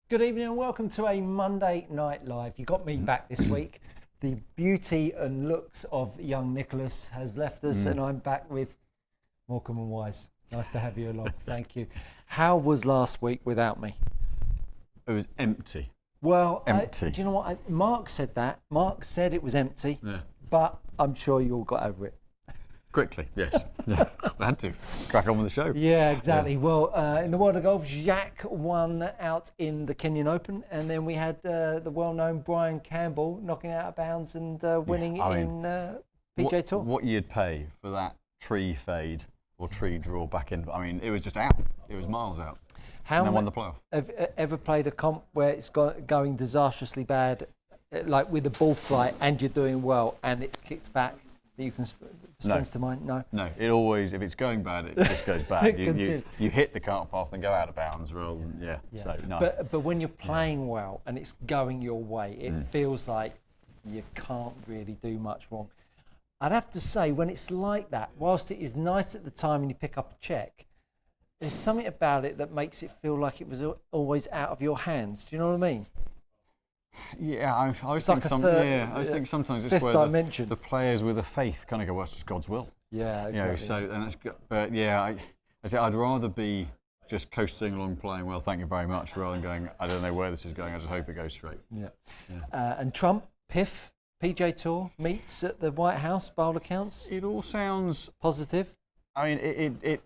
Good evening and welcome to a Monday Night Live. You got me back this week. The beauty and looks of young Nicholas has left us and I'm back with Morecambe and Wise. Nice to have you along. Thank you. How was last week without me? It was empty. Well, Empty. do you know what? Mark said that. Mark said it was empty, but I'm sure you all got over it. Quickly, yes. Yeah, I had to crack on with the show. Yeah, exactly. Yeah. Well, in the world of golf, Jacques won out in the Kenyan Open, and then we had the well-known Brian Campbell knocking out of bounds and winning in PGA Tour. What you'd pay for that tree fade or tree draw back in, I mean, it was just out. It was miles out. And then won the playoff. Have you ever played a comp where it's going disastrously bad, like with the ball flight, and you're doing well, and it's kicked back? That you can springs to mind? No. No, it always, if it's going bad, it just goes bad. you hit the cart path and go out of bounds rather than, so no. But when you're playing well and it's going your way, it feels like you can't really do much wrong. I'd have to say, when it's like that, whilst it is nice at the time when you pick up a check, there's something about it that makes it feel like it was always out of your hands. Do you know what I mean? Yeah, I always think sometimes it's where the players with a faith kind of go, well, it's just God's will. Yeah, exactly. You know, so, and that's good. But yeah, I'd rather be just coasting along playing well, thank you very much, rather than going, I don't know where this is going, I just hope it goes straight. Yeah. And Trump, PIF, PGA Tour meets at the White House, by all accounts. It all sounds positive. I mean,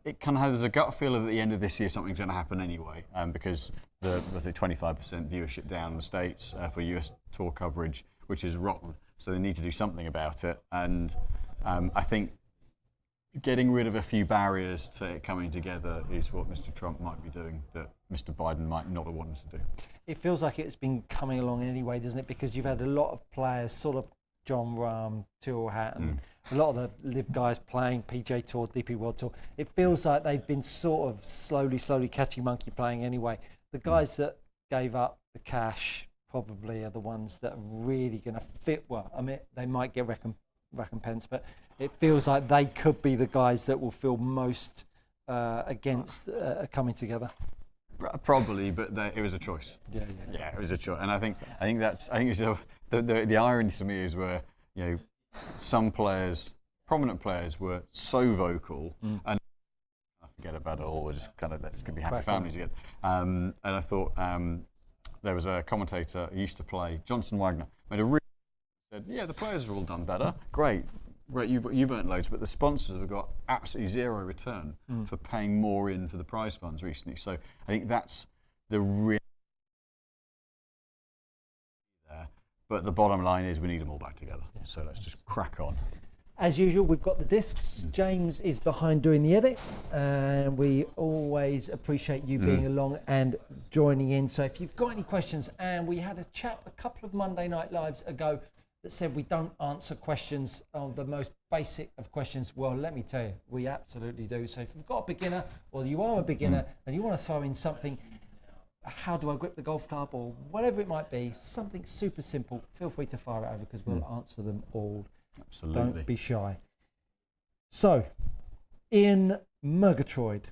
it kind of has a gut feel that at the end of this year something's going to happen anyway, because the 25% viewership down in the States for US tour coverage, which is rotten. So they need to do something about it. And I think getting rid of a few barriers to it coming together is what Mr. Trump might be doing that Mr. Biden might not have wanted to do. It feels like it's been coming along anyway, doesn't it? Because you've had a lot of players, sort of John Rahm, Tyrrell Hatton, a lot of the live guys playing PGA Tour, DP World Tour. It feels like they've been sort of slowly catching monkey playing anyway. The guys that gave up the cash probably are the ones that are really going to fit well. I mean, they might get recompense, but it feels like they could be the guys that will feel most against coming together. Probably, but it was a choice. Yeah, it was a choice, and I think it's the irony to me is where some players, prominent players, were so vocal and I forget about it all. We're just kind of let's be happy families again. And I thought there was a commentator who used to play, Johnson Wagner, made a really said, yeah, the players are all done better, great, you've earned loads, but the sponsors have got absolutely zero return for paying more in for the prize funds recently. So I think that's the real there. But the bottom line is we need them all back together. So let's just crack on. As usual, we've got the discs. James is behind doing the edit, and we always appreciate you being along and joining in. So if you've got any questions, and we had a chat a couple of Monday Night Lives ago that said we don't answer questions on the most basic of questions. Well, let me tell you, we absolutely do. So if you've got a beginner, or you are a beginner, and you want to throw in something, how do I grip the golf club, or whatever it might be, something super simple, feel free to fire it over because we'll answer them all. Absolutely. Don't be shy. So, Ian Murgatroyd.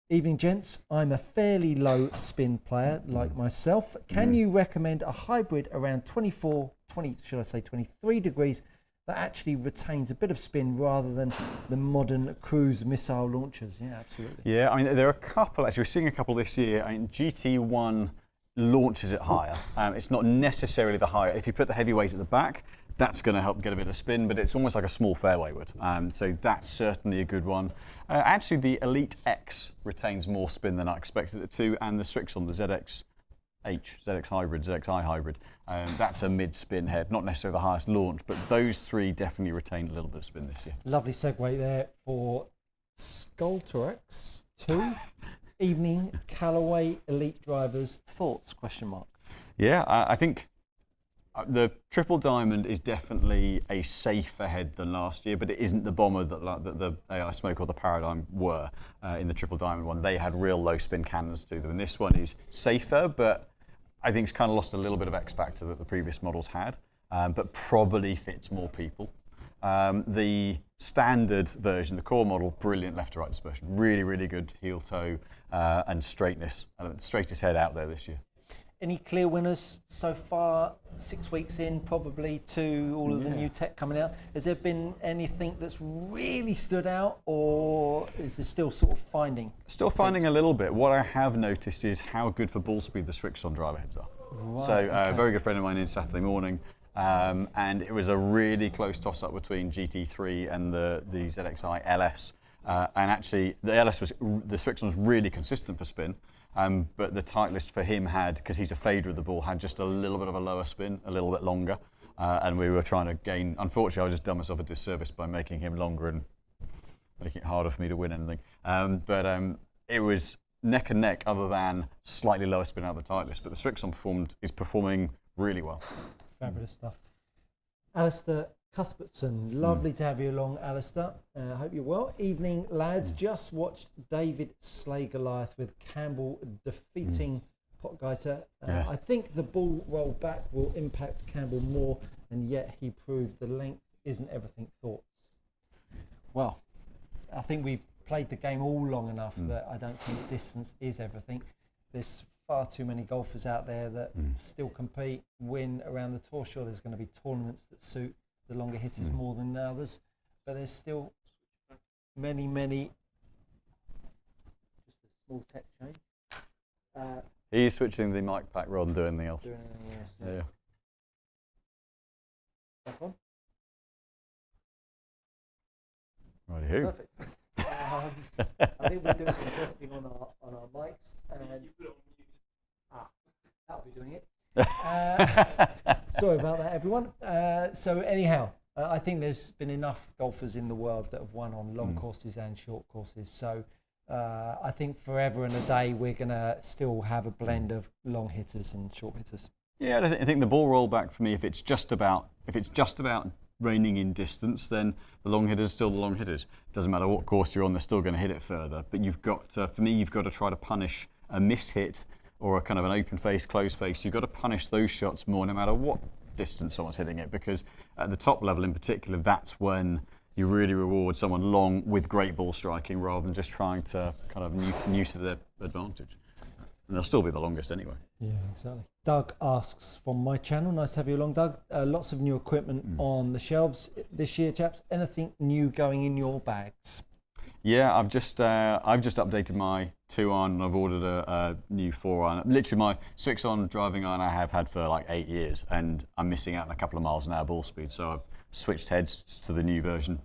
Evening, gents. I'm a fairly low spin player like myself. Can you recommend a hybrid around 23 degrees that actually retains a bit of spin rather than the modern cruise missile launchers? Yeah, absolutely. Yeah, I mean, there are a couple, actually, we're seeing a couple this year. I mean, GT1 launches it higher. It's not necessarily the higher. If you put the heavy weight at the back, that's going to help get a bit of spin, but it's almost like a small fairway would. So that's certainly a good one. Actually, the Elite X retains more spin than I expected it to, and the Strixon, the ZX Hybrid, ZXi Hybrid, that's a mid-spin head, not necessarily the highest launch, but those three definitely retain a little bit of spin this year. Lovely segue there for Skultorex 2. Evening, Callaway Elite Drivers, thoughts, question mark? Yeah, I think the Triple Diamond is definitely a safer head than last year, but it isn't the bomber that the AI Smoke or the Paradigm were in the Triple Diamond one. They had real low spin cannons to them, and this one is safer, but I think it's kind of lost a little bit of X factor that the previous models had, but probably fits more people. The standard version, the core model, brilliant left to right dispersion. Really, really good heel toe and straightness. Straightest head out there this year. Any clear winners so far? 6 weeks in, probably, to all of the new tech coming out. Has there been anything that's really stood out, or is there still sort of finding? Still finding a little bit. What I have noticed is how good for ball speed the Strixon driver heads are. Right, So a very good friend of mine in Saturday morning, and it was a really close toss-up between GT3 and the ZXi LS. And actually, the Strixon was really consistent for spin. But the Titleist for him had, because he's a fader of the ball, had just a little bit of a lower spin, a little bit longer. And we were trying to gain, unfortunately I just done myself a disservice by making him longer and making it harder for me to win anything. But it was neck and neck other than slightly lower spin out of the Titleist. But the Strixon is performing really well. Fabulous stuff. Alistair Cuthbertson, lovely to have you along, Alistair. I hope you're well. Evening, lads. Just watched David slay Goliath with Campbell defeating Potgieter. I think the ball roll back will impact Campbell more, and yet he proved the length isn't everything. Thoughts? Well, I think we've played the game all long enough that I don't think distance is everything. There's far too many golfers out there that still compete, win around the tour. Sure, there's going to be tournaments that suit the longer hitters more than the others, but there's still many. Just a small tech change. He's switching the mic pack rather than doing anything else. Yeah. Back on. Righty-hoo. Perfect. I think we're doing some testing on our mics, and you put it on mute. That'll be doing it. Sorry about that, everyone. So anyhow, I think there's been enough golfers in the world that have won on long courses and short courses. So I think forever and a day we're going to still have a blend of long hitters and short hitters. Yeah, I think the ball roll back for me, if it's just about reining in distance, then the long hitters still the long hitters. Doesn't matter what course you're on, they're still going to hit it further. But you've got to, for me, you've got to try to punish a mishit or a kind of an open face, closed face. You've got to punish those shots more, no matter what distance someone's hitting it, because at the top level in particular, that's when you really reward someone long with great ball striking rather than just trying to kind of use to their advantage. And they'll still be the longest anyway. Yeah, exactly. Doug asks from my channel, nice to have you along, Doug. Lots of new equipment on the shelves this year, chaps. Anything new going in your bags? Yeah, I've just updated my 2-iron and I've ordered a new 4-iron. Literally my Strixon driving iron I have had for like 8 years, and I'm missing out on a couple of miles an hour ball speed, so I've switched heads to the new version.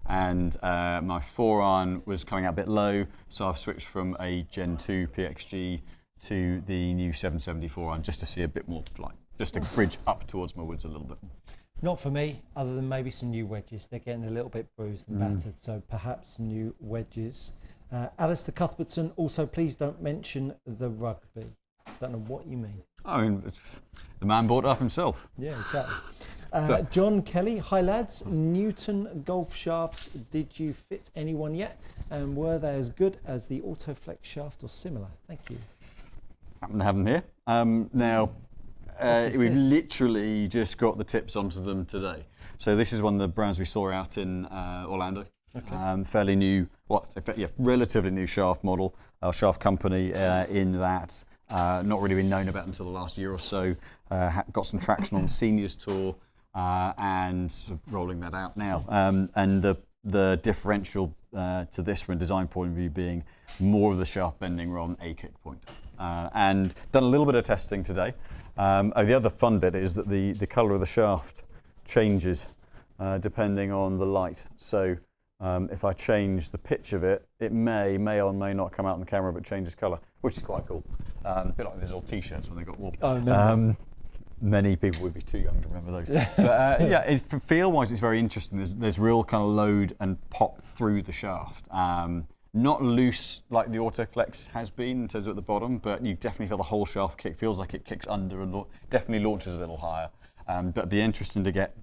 And my 4-iron was coming out a bit low, so I've switched from a Gen 2 PXG to the new 774 iron just to see a bit more, like just to bridge up towards my woods a little bit. Not for me, other than maybe some new wedges. They're getting a little bit bruised and battered, so perhaps some new wedges. Alistair Cuthbertson, also please don't mention the rugby. Don't know what you mean. I mean, the man brought it up himself. Yeah, exactly. John Kelly, hi lads. Newton golf shafts, did you fit anyone yet? And were they as good as the Autoflex shaft or similar? Thank you. Happen to have them here. Now, we've literally just got the tips onto them today. So this is one of the brands we saw out in Orlando. Okay. Fairly new, relatively new shaft model, shaft company in that. Not really been known about until the last year or so. Got some traction on the Seniors Tour and rolling that out now. And the differential to this from a design point of view being more of the shaft bending rather than a kick point. And done a little bit of testing today. The other fun bit is that the colour of the shaft changes depending on the light. So if I change the pitch of it, it may or may not come out on the camera, but changes colour, which is quite cool. A bit like these old T-shirts when they got warm. Oh, no. Many people would be too young to remember those. But yeah, feel-wise, it's very interesting. There's real kind of load and pop through the shaft. Not loose like the Autoflex has been in terms of at the bottom, but you definitely feel the whole shaft kick. Feels like it kicks under and definitely launches a little higher. But it'd be interesting to get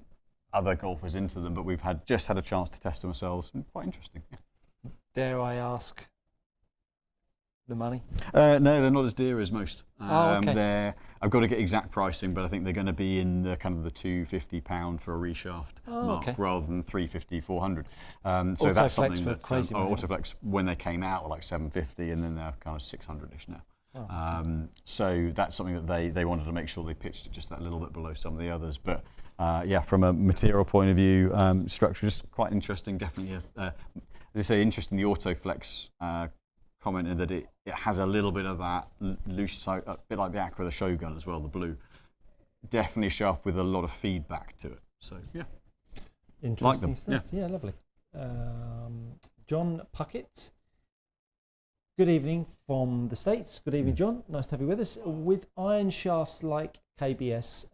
other golfers into them. But we've just had a chance to test them ourselves. Quite interesting. Yeah. Dare I ask the money? No, they're not as dear as most. Okay. I've got to get exact pricing, but I think they're going to be in the kind of the £250 for a reshaft mark rather than 350, 400. So that's something that Autoflex, when they came out, were like 750, and then they're kind of 600ish now. Oh. So that's something that they wanted to make sure they pitched it just that little bit below some of the others. But yeah, from a material point of view, structure just quite interesting. Definitely, as I say, interesting. The Autoflex commented that it has a little bit of that loose side, a bit like the Aqua, the Shogun as well, the blue. Definitely shaft with a lot of feedback to it. So yeah, interesting like stuff. Yeah, lovely. John Puckett. Good evening from the States. Good evening, John. Nice to have you with us. With iron shafts like KBS,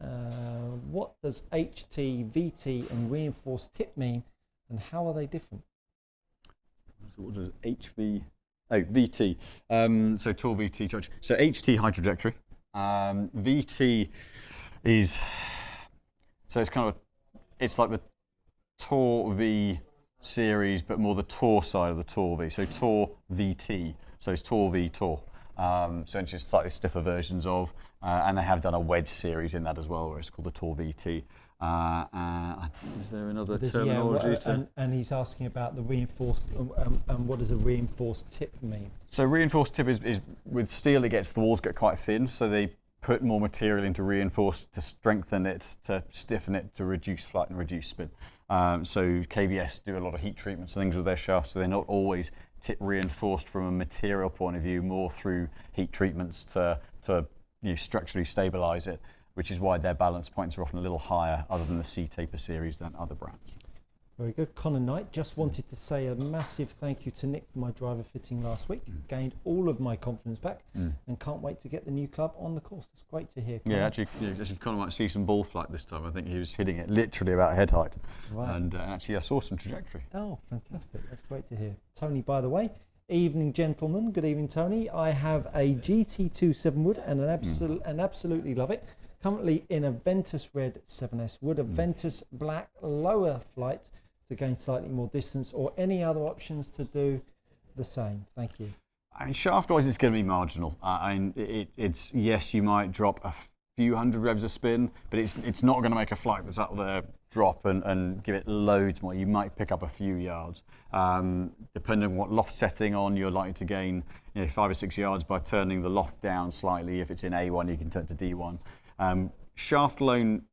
what does HT, VT, and reinforced tip mean, and how are they different? So what does HV? Oh, VT. So Tor VT charge. So HT high trajectory. VT is it's kind of it's like the Tor V series, but more the Tor side of the Tor V. So Tor VT. So it's Tor V Tor. So it's just slightly stiffer versions of, and they have done a wedge series in that as well, where it's called the Tor VT. Is there another terminology? And he's asking about the reinforced, and what does a reinforced tip mean? So reinforced tip is with steel, the walls get quite thin, so they put more material into reinforced to strengthen it, to stiffen it, to reduce flight and reduce spin. So KBS do a lot of heat treatments and things with their shafts, so they're not always tip reinforced from a material point of view, more through heat treatments to structurally stabilize it, which is why their balance points are often a little higher, other than the C-taper series, than other brands. Very good. Connor Knight, just wanted to say a massive thank you to Nick for my driver fitting last week. Gained all of my confidence back, and can't wait to get the new club on the course. It's great to hear. Connor. Yeah, actually Connor might see some ball flight this time. I think he was hitting it literally about head height, and actually I saw some trajectory. Oh, fantastic. That's great to hear. Tony, by the way, evening gentlemen. Good evening, Tony. I have a GT2 wood and absolutely love it. Currently in a Ventus Red 7S. Would a Ventus Black lower flight to gain slightly more distance, or any other options to do the same? Thank you. I mean, shaft-wise, it's going to be marginal. It's yes, you might drop a few hundred revs of spin, but it's not going to make a flight that's up there drop and give it loads more. You might pick up a few yards. Depending on what loft setting on, you're likely to gain 5 or 6 yards by turning the loft down slightly. If it's in A1, you can turn to D1. Shaft alone,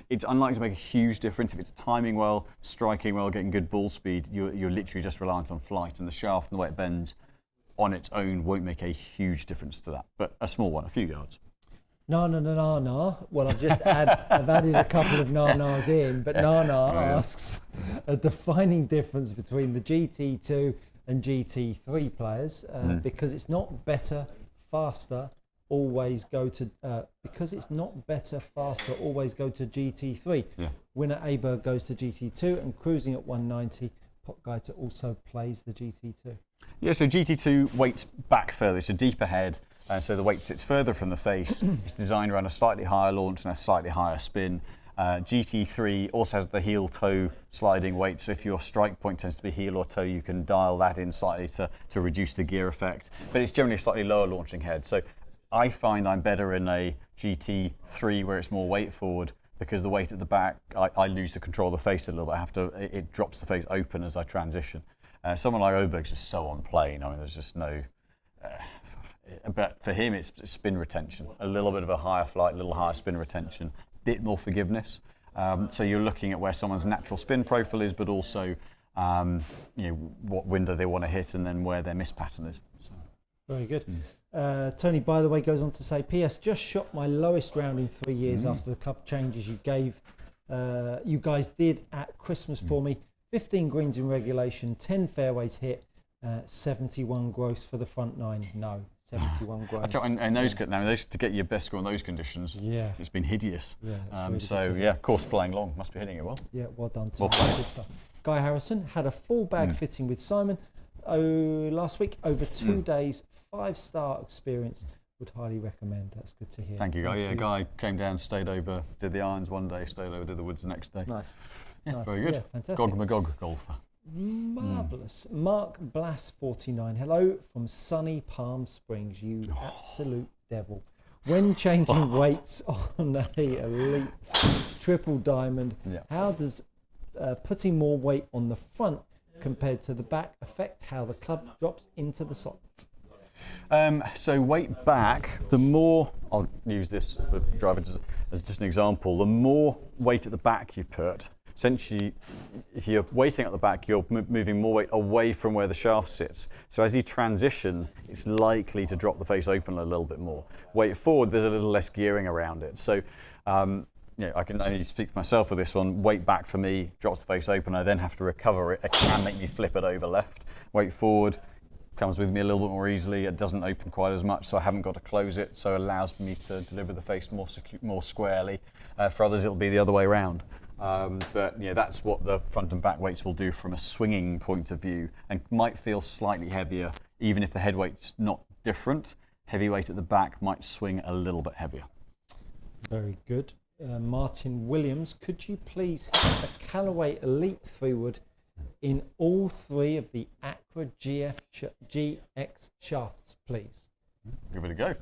it's unlikely to make a huge difference. If it's timing well, striking well, getting good ball speed, you're literally just reliant on flight, and the shaft and the way it bends on its own won't make a huge difference to that, but a small one, a few yards. No. Well, I've added a couple of na-nas in, but asks a defining difference between the GT2 and GT3 players, because it's not better, faster, always go to GT3. Winner Aberg goes to GT2, and cruising at 190, Potgieter also plays the GT2. Yeah, so GT2 weights back further, it's a deeper head, so the weight sits further from the face. It's designed around a slightly higher launch and a slightly higher spin. GT3 also has the heel-toe sliding weight, so if your strike point tends to be heel or toe, you can dial that in slightly to reduce the gear effect. But it's generally a slightly lower launching head. So I find I'm better in a GT3 where it's more weight forward, because the weight at the back, I lose the control of the face a little bit. It drops the face open as I transition. Someone like Oberg's just so on plane. I mean, there's just no. But for him, it's spin retention. A little bit of a higher flight, a little higher spin retention, bit more forgiveness. So you're looking at where someone's natural spin profile is, but also what window they want to hit, and then where their miss pattern is. So. Very good. Tony, by the way, goes on to say, P.S. just shot my lowest round in 3 years after the club changes you guys did at Christmas for me. 15 greens in regulation, 10 fairways hit, 71 gross for the front nine. No, 71 gross. And those to get your best score in those conditions, it's been hideous. Yeah, really course playing long, must be hitting it well. Yeah, well done. Well played. Good stuff. Guy Harrison had a full bag fitting with Simon last week, over 2 days. 5-star experience, would highly recommend. That's good to hear. Thank you, Guy. Yeah, Guy came down, stayed over, did the irons one day, stayed over, did the woods the next day. Nice. Very good. Yeah, fantastic. Gog Magog golfer. Marvellous. Mark Blass 49. Hello from sunny Palm Springs, you absolute devil. When changing weights on a elite triple diamond, how does putting more weight on the front compared to the back affect how the club drops into the slot? So weight back, the more, I'll use this driver as just an example, the more weight at the back you put, essentially if you're weighting at the back, you're moving more weight away from where the shaft sits. So as you transition, it's likely to drop the face open a little bit more. Weight forward, there's a little less gearing around it. So I can only speak for myself for this one. Weight back for me drops the face open. I then have to recover it. It can make me flip it over left. Weight forward comes with me a little bit more easily. It doesn't open quite as much, so I haven't got to close it. So it allows me to deliver the face more squarely. For others, it'll be the other way around. But that's what the front and back weights will do from a swinging point of view, and might feel slightly heavier, even if the head weight's not different. Heavy weight at the back might swing a little bit heavier. Very good. Martin Williams, could you please hit a Callaway Elite 3-wood in all three of the Acra GX shafts, please? Give it a go.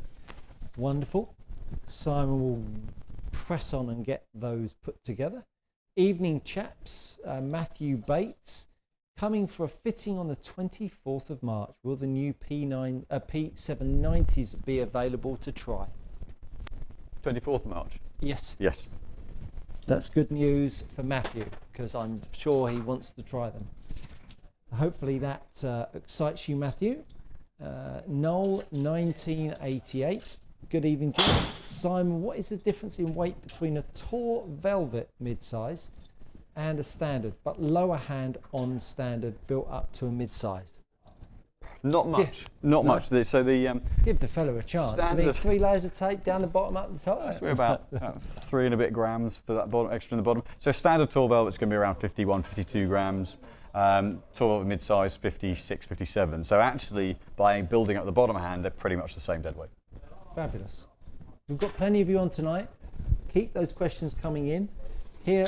Wonderful. Simon will press on and get those put together. Evening chaps, Matthew Bates, coming for a fitting on the 24th of March. Will the new P790s be available to try? 24th March? Yes. Yes. That's good news for Matthew, because I'm sure he wants to try them. Hopefully that excites you, Matthew. Noel, 1988. Good evening, gents. Simon, what is the difference in weight between a Tour Velvet midsize and a standard, but lower hand on standard built up to a midsize? Not much. Not much. So the give the fellow a chance. I mean, 3 layers of tape down the bottom, up the top. That's about 3 and a bit grams for that bottom, extra in the bottom. So standard Tour Velvet's going to be around 51, 52 grams. Tour Velvet mid-size 56, 57. So actually, by building up the bottom hand, they're pretty much the same dead weight. Fabulous. We've got plenty of you on tonight. Keep those questions coming in. Here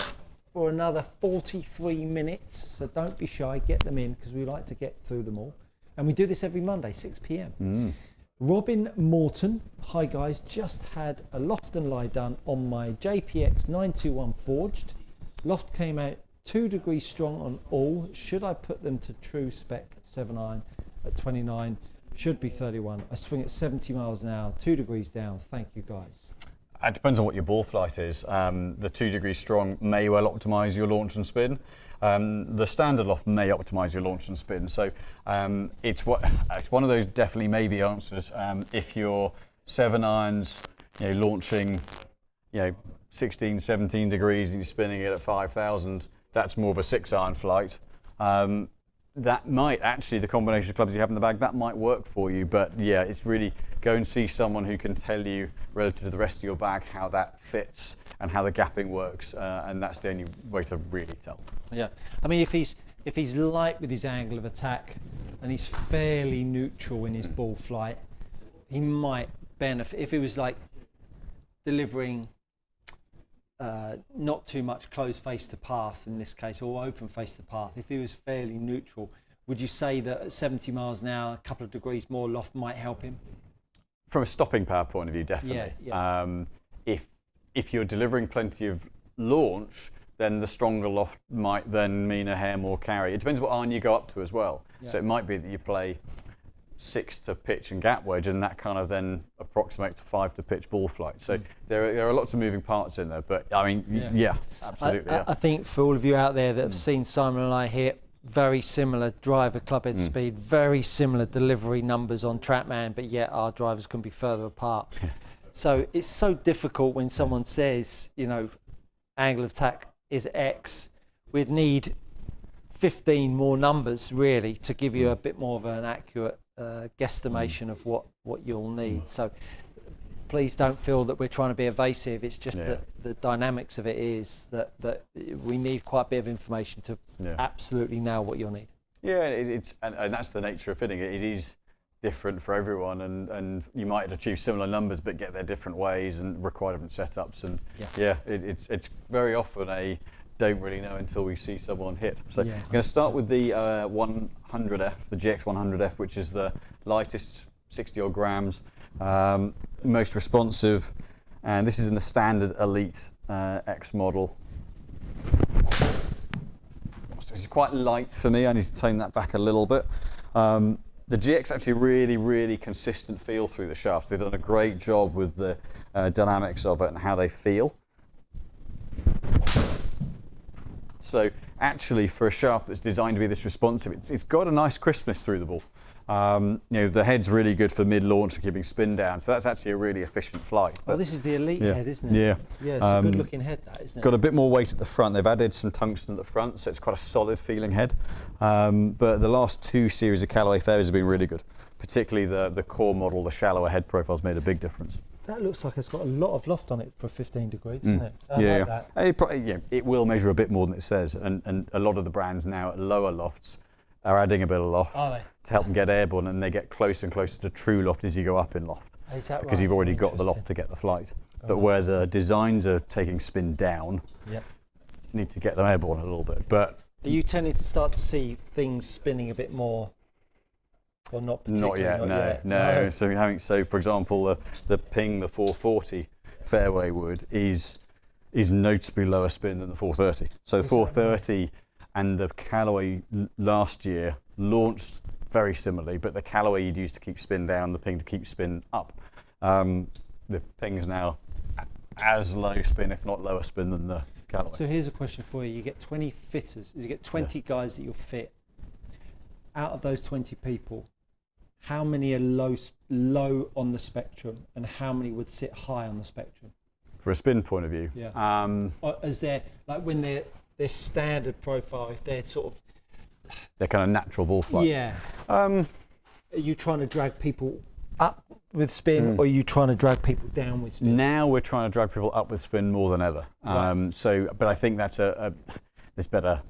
for another 43 minutes. So don't be shy. Get them in, because we like to get through them all. And we do this every Monday, 6 p.m. Robin Morton, hi guys, just had a loft and lie done on my JPX 921 forged. Loft came out 2 degrees strong on all. Should I put them to true spec 7 iron at 29? Should be 31. I swing at 70 miles an hour, 2 degrees down. Thank you guys. It depends on what your ball flight is. The 2 degrees strong may well optimize your launch and spin. The standard loft may optimize your launch and spin. So it's one of those definitely maybe answers. If you're 7 irons, launching, 16, 17 degrees and you're spinning it at 5,000, that's more of a 6 iron flight. That might actually, the combination of clubs you have in the bag, that might work for you. But yeah, it's really go and see someone who can tell you relative to the rest of your bag how that fits and how the gapping works, and that's the only way to really tell. Yeah, I mean, if he's light with his angle of attack and he's fairly neutral in his ball flight, he might benefit. If he was like delivering not too much closed face to path in this case, or open face to path, if he was fairly neutral, would you say that at 70 miles an hour, a couple of degrees more loft might help him? From a stopping power point of view, definitely. Yeah. If you're delivering plenty of launch, then the stronger loft might then mean a hair more carry. It depends what iron you go up to as well. Yeah. So it might be that you play 6 to pitch and gap wedge, and that kind of then approximates to 5 to pitch ball flight. So there are lots of moving parts in there, but I mean, yeah absolutely. I think for all of you out there that have seen Simon and I hit very similar driver club head speed, very similar delivery numbers on TrackMan, but yet our drivers can be further apart. So it's so difficult when someone says, angle of attack is X. We'd need 15 more numbers really to give you a bit more of an accurate guesstimation of what you'll need. So please don't feel that we're trying to be evasive. It's just that the dynamics of it is that we need quite a bit of information to absolutely nail what you'll need. Yeah, and that's the nature of fitting. It is different for everyone, and you might achieve similar numbers but get there different ways and require different setups. And it's very often a don't really know until we see someone hit. So I'm going to start with the 100F, the GX 100F, which is the lightest, 60 odd grams. most responsive, and this is in the standard Elite X model. It's quite light for me. I need to tone that back a little bit. The GX actually really consistent feel through the shafts. They've done a great job with the dynamics of it and how they feel. So actually, for a shaft that's designed to be this responsive, it's got a nice crispness through the ball. The head's really good for mid-launch and keeping spin down, so that's actually a really efficient flight. Well, this is the Elite head, isn't it? Yeah. Yeah, it's a good-looking head, that, isn't it? Got a bit more weight at the front. They've added some tungsten at the front, so it's quite a solid-feeling head. But the last 2 series of Callaway fairways have been really good. Particularly the core model, the shallower head profile's made a big difference. That looks like it's got a lot of loft on it for 15 degrees, doesn't it? I like that. And it will measure a bit more than it says, and a lot of the brands now at lower lofts are adding a bit of loft to help them get airborne, and they get closer and closer to true loft as you go up in loft. Is that right? Because you've already got the loft to get the flight. But where the designs are taking spin down, you need to get them airborne a little bit. But are you tending to start to see things spinning a bit more? Or not particularly? No. So for example, the Ping, the 440 fairway wood is noticeably lower spin than the 430. So the 430 and the Callaway last year launched very similarly, but the Callaway you'd use to keep spin down, the Ping to keep spin up. The Ping's now as low spin, if not lower spin, than the Callaway. So here's a question for you. You get 20 fitters, you get 20 guys that you'll fit. Out of those 20 people, how many are low on the spectrum, and how many would sit high on the spectrum? For a spin point of view? Yeah. Is there, like when their standard profile, if they're sort of... They're kind of natural ball flight. Yeah. Are you trying to drag people up with spin, or are you trying to drag people down with spin? Now we're trying to drag people up with spin more than ever. Right. But I think that's there's better...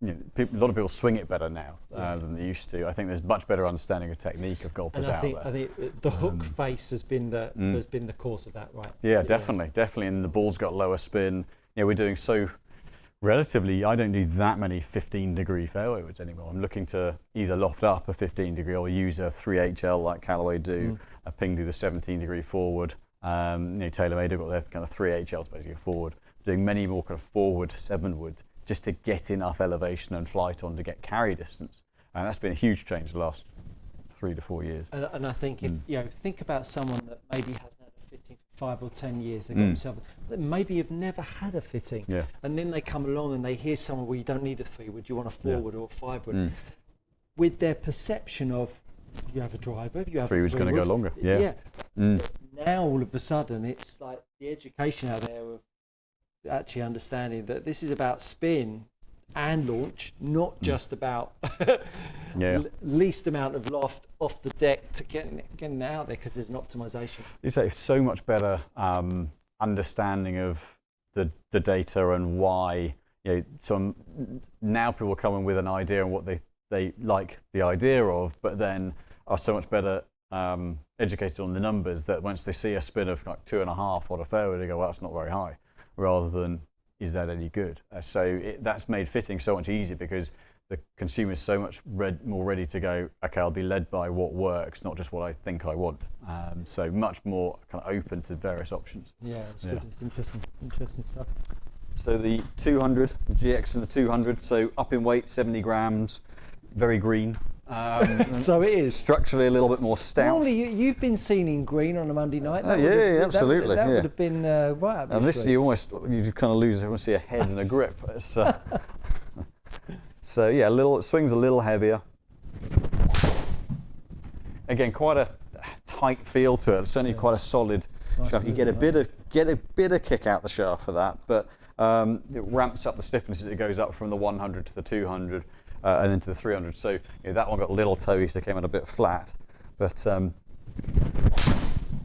a lot of people swing it better now than they used to. I think there's much better understanding of technique of golfers out there. I think the hook face has been the cause of that, right? Yeah, definitely. And the ball's got lower spin. We're doing so relatively. I don't do that many 15-degree fairway woods anymore. I'm looking to either loft up a 15-degree or use a 3HL like Callaway do. A Ping do the 17-degree forward. TaylorMade have got their kind of 3HLs basically forward. Doing many more kind of forward 7-wood. Just to get enough elevation and flight on to get carry distance, and that's been a huge change the last 3 to 4 years. And I think if think about someone that maybe hasn't had a fitting for 5 or 10 years, they got themselves, maybe have never had a fitting, and then they come along and they hear someone, well, you don't need a 3-wood, you want a 4-wood or a 5-wood, with their perception of you have a driver, you have 3-wood's going to go longer. Now all of a sudden it's like the education out there of actually understanding that this is about spin and launch, not just about least amount of loft off the deck to getting it out there, because there's an optimization. It's a so much better understanding of the data and why. So now people are coming with an idea on what they like the idea of, but then are so much better educated on the numbers that once they see a spin of like 2.5 on a fairway, they go, well, that's not very high. Rather than, is that any good? That's made fitting so much easier because the consumer is so much more ready to go, okay, I'll be led by what works, not just what I think I want. So much more kind of open to various options. Yeah, it's good. It's interesting stuff. So the 200, the GX and the 200, so up in weight, 70 grams, very green. So it is. Structurally a little bit more stout. Normally you've been seen in green on a Monday night. Absolutely. That would have been right up and this you kind of lose, you want to see a head and a grip. So yeah, it swings a little heavier. Again, quite a tight feel to it. It's certainly quite a solid shaft. You get a bit of kick out the shaft for that, but it ramps up the stiffness as it goes up from the 100 to the 200. And then to the 300. So that one got a little toey, so it came out a bit flat. But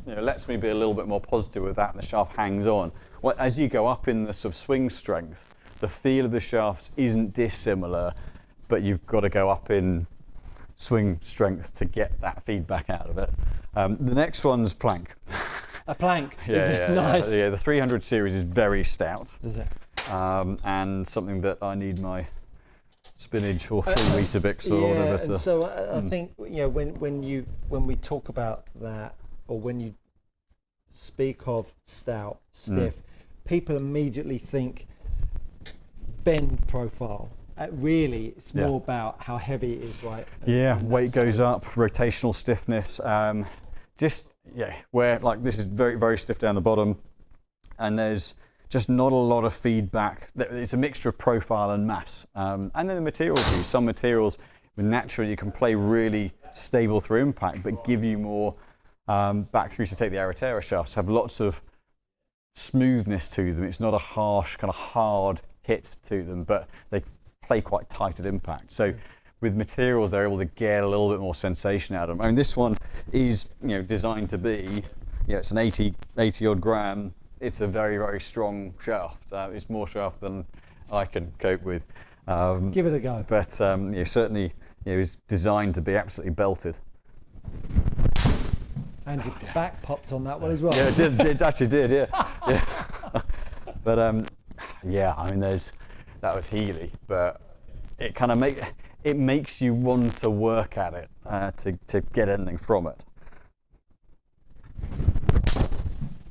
lets me be a little bit more positive with that, and the shaft hangs on. Well, as you go up in the sort of swing strength, the feel of the shafts isn't dissimilar, but you've got to go up in swing strength to get that feedback out of it. The next one's plank. A plank? Nice. Yeah, the 300 series is very stout. Is it? And something that I need my spinach or 3 Weetabix or whatever. And so I think when we talk about that, or when you speak of stout, stiff, people immediately think bend profile. Really, it's more about how heavy it is, right? Yeah, weight goes up, rotational stiffness. Where like this is very, very stiff down the bottom, and there's just not a lot of feedback. It's a mixture of profile and mass. And then the materials used. Some materials, naturally, you can play really stable through impact, but give you more back through to take the Aratera shafts, have lots of smoothness to them. It's not a harsh, kind of hard hit to them, but they play quite tight at impact. So with materials, they're able to get a little bit more sensation out of them. I mean, this one is designed to be, it's an 80 odd gram. It's a very, very strong shaft. It's more shaft than I can cope with. Give it a go. But certainly, it's designed to be absolutely belted. And your back popped on that one as well. Yeah, it actually did. Yeah. But I mean, that was Healy, but it kind of makes you want to work at it to get anything from it.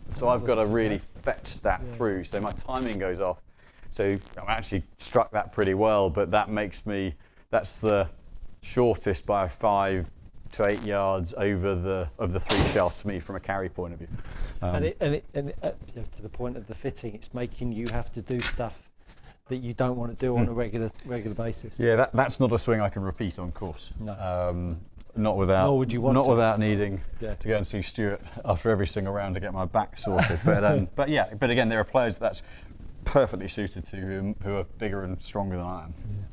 So I've got to really fetch that through, so my timing goes off. So I've actually struck that pretty well, but that's the shortest by 5 to 8 yards over of the 3 shafts for me from a carry point of view. And to the point of the fitting, it's making you have to do stuff that you don't want to do on a regular basis. Yeah, that's not a swing I can repeat on course. No. Not without. Nor would you want to. Without needing to go and see Stuart after every single round to get my back sorted. But again, there are players that's perfectly suited to who are bigger and stronger than I am. Yeah.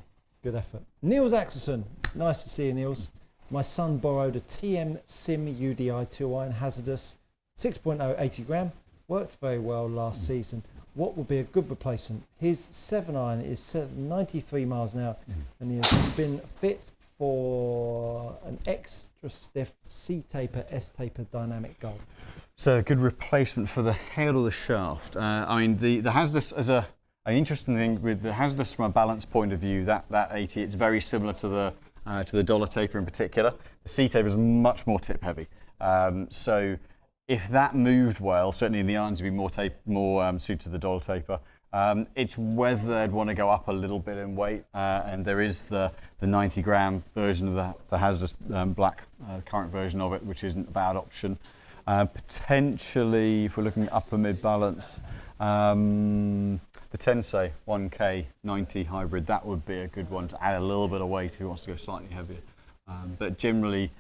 Good effort. Niels Axelson, nice to see you, Niels. My son borrowed a TM Sim UDI 2 iron hazardous 6.0 80 gram. Worked very well last season. What will be a good replacement? His 7 iron is 93 miles an hour, and he has been fit for an extra stiff C-taper, S-taper dynamic goal. So a good replacement for the head or the shaft. I mean, the hazardous as an interesting thing with the hazardous from a balance point of view, that 80, it's very similar to the dollar taper in particular. The C-taper is much more tip heavy. So if that moved well, certainly the irons would be more suited to the dollar taper. It's whether they'd want to go up a little bit in weight, and there is the 90 gram version of the hazardous black current version of it, which isn't a bad option. Potentially, if we're looking upper mid balance, the Tensei 1K 90 hybrid, that would be a good one to add a little bit of weight if he wants to go slightly heavier. But generally,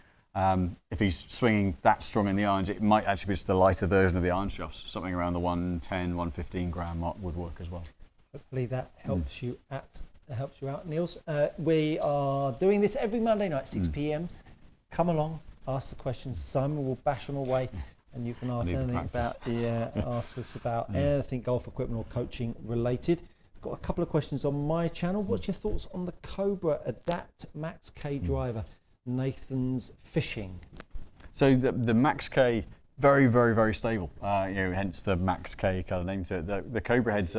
if he's swinging that strong in the irons, it might actually be just a lighter version of the iron shafts. Something around the 110, 115 gram mark would work as well. Hopefully that helps you out, Niels. We are doing this every Monday night, 6 p.m. Come along, ask the questions. Simon will bash them away, and you can ask ask us about anything golf equipment or coaching related. Got a couple of questions on my channel. What's your thoughts on the Cobra Adapt Max K driver? Nathan's Fishing. So the Max K, very, very, very stable. Hence the Max K kind of name to it. The Cobra heads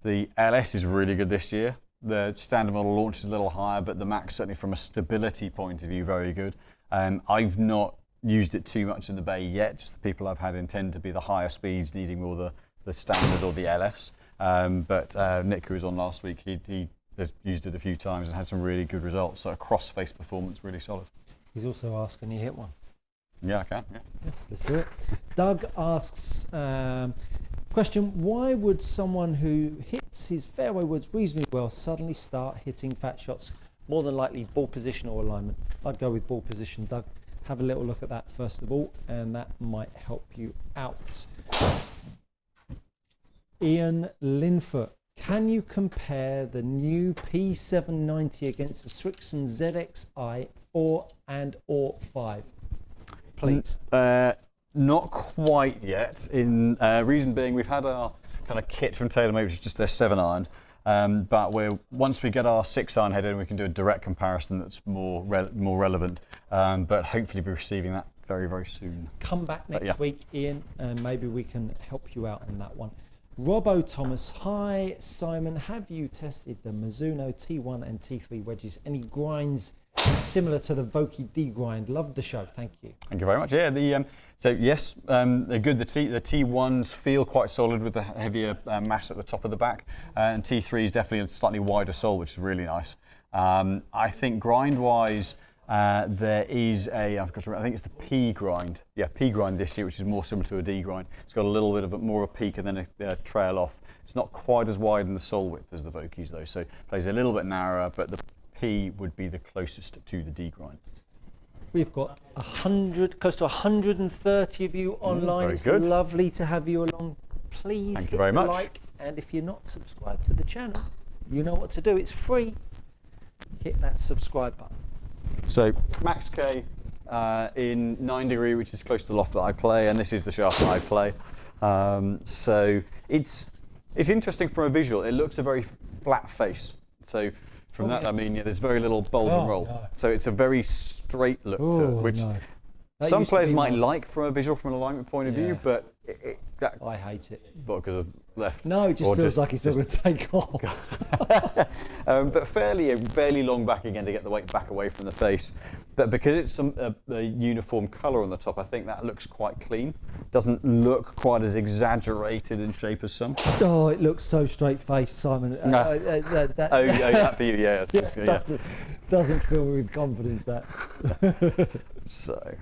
the LS is really good this year. The standard model launch is a little higher, but the Max, certainly from a stability point of view, very good. I've not used it too much in the bay yet. Just the people I've had intend to be the higher speeds, needing more the standard or the LS. But Nick, who was on last week, he has used it a few times and had some really good results. So a cross-face performance, really solid. He's also asked, can you hit one? Yeah, I can. Yeah. Let's do it. Doug asks, question, why would someone who hits his fairway woods reasonably well suddenly start hitting fat shots? More than likely ball position or alignment. I'd go with ball position, Doug. Have a little look at that first of all, and that might help you out. Ian Linfoot, can you compare the new P790 against the Strixon ZXi 4 and or 5? Please. Not quite yet. Reason being, we've had our kind of kit from TaylorMade, which is just their 7 iron. But once we get our 6 iron head in, we can do a direct comparison that's more relevant. But hopefully be receiving that very, very soon. Come back next week, Ian, and maybe we can help you out on that one. Robbo Thomas, hi Simon, have you tested the Mizuno T1 and T3 wedges? Any grinds similar to the Vokey D grind. Love the show. Thank you. Thank you very much. Yeah, so yes, they're good. The T1s feel quite solid with the heavier mass at the top of the back, and T3 is definitely a slightly wider sole, which is really nice. I think grind-wise, there is I think it's the P grind. Yeah, P grind this year, which is more similar to a D grind. It's got a little bit of more of a peak and then a trail off. It's not quite as wide in the sole width as the Vokeys though, so it plays a little bit narrower, but the P would be the closest to the D grind. We've got close to 130 of you online. Very it's good. lovely to have you along. Please Thank hit you very the much. like, and if you're not subscribed to the channel, you know what to do. It's free. Hit that subscribe button. So Max K in 9 degree, which is close to the loft that I play, and this is the shaft that I play. So it's interesting from a visual. It looks a very flat face. So from that, I mean, there's very little bulge and roll. No. So it's a very straight look to it, which some players might like from a visual, from an alignment point of view, but I hate it. Because of left. No, it just feels like it's still going to take off. But fairly long back again to get the weight back away from the face. But because it's a uniform colour on the top, I think that looks quite clean. Doesn't look quite as exaggerated in shape as some. Oh, it looks so straight-faced, Simon. That for you, yeah. Doesn't fill me with confidence, that. So.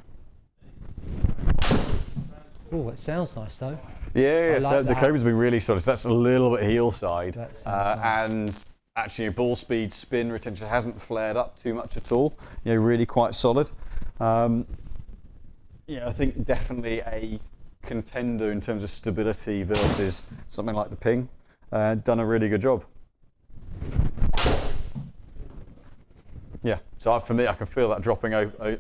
Oh, it sounds nice though. Yeah, like the Cobra's been really solid. So that's a little bit heel side, That sounds nice. and actually ball speed, spin retention hasn't flared up too much at all. Really quite solid. I think definitely a contender in terms of stability versus something like the Ping. Done a really good job. Yeah, so for me, I can feel that dropping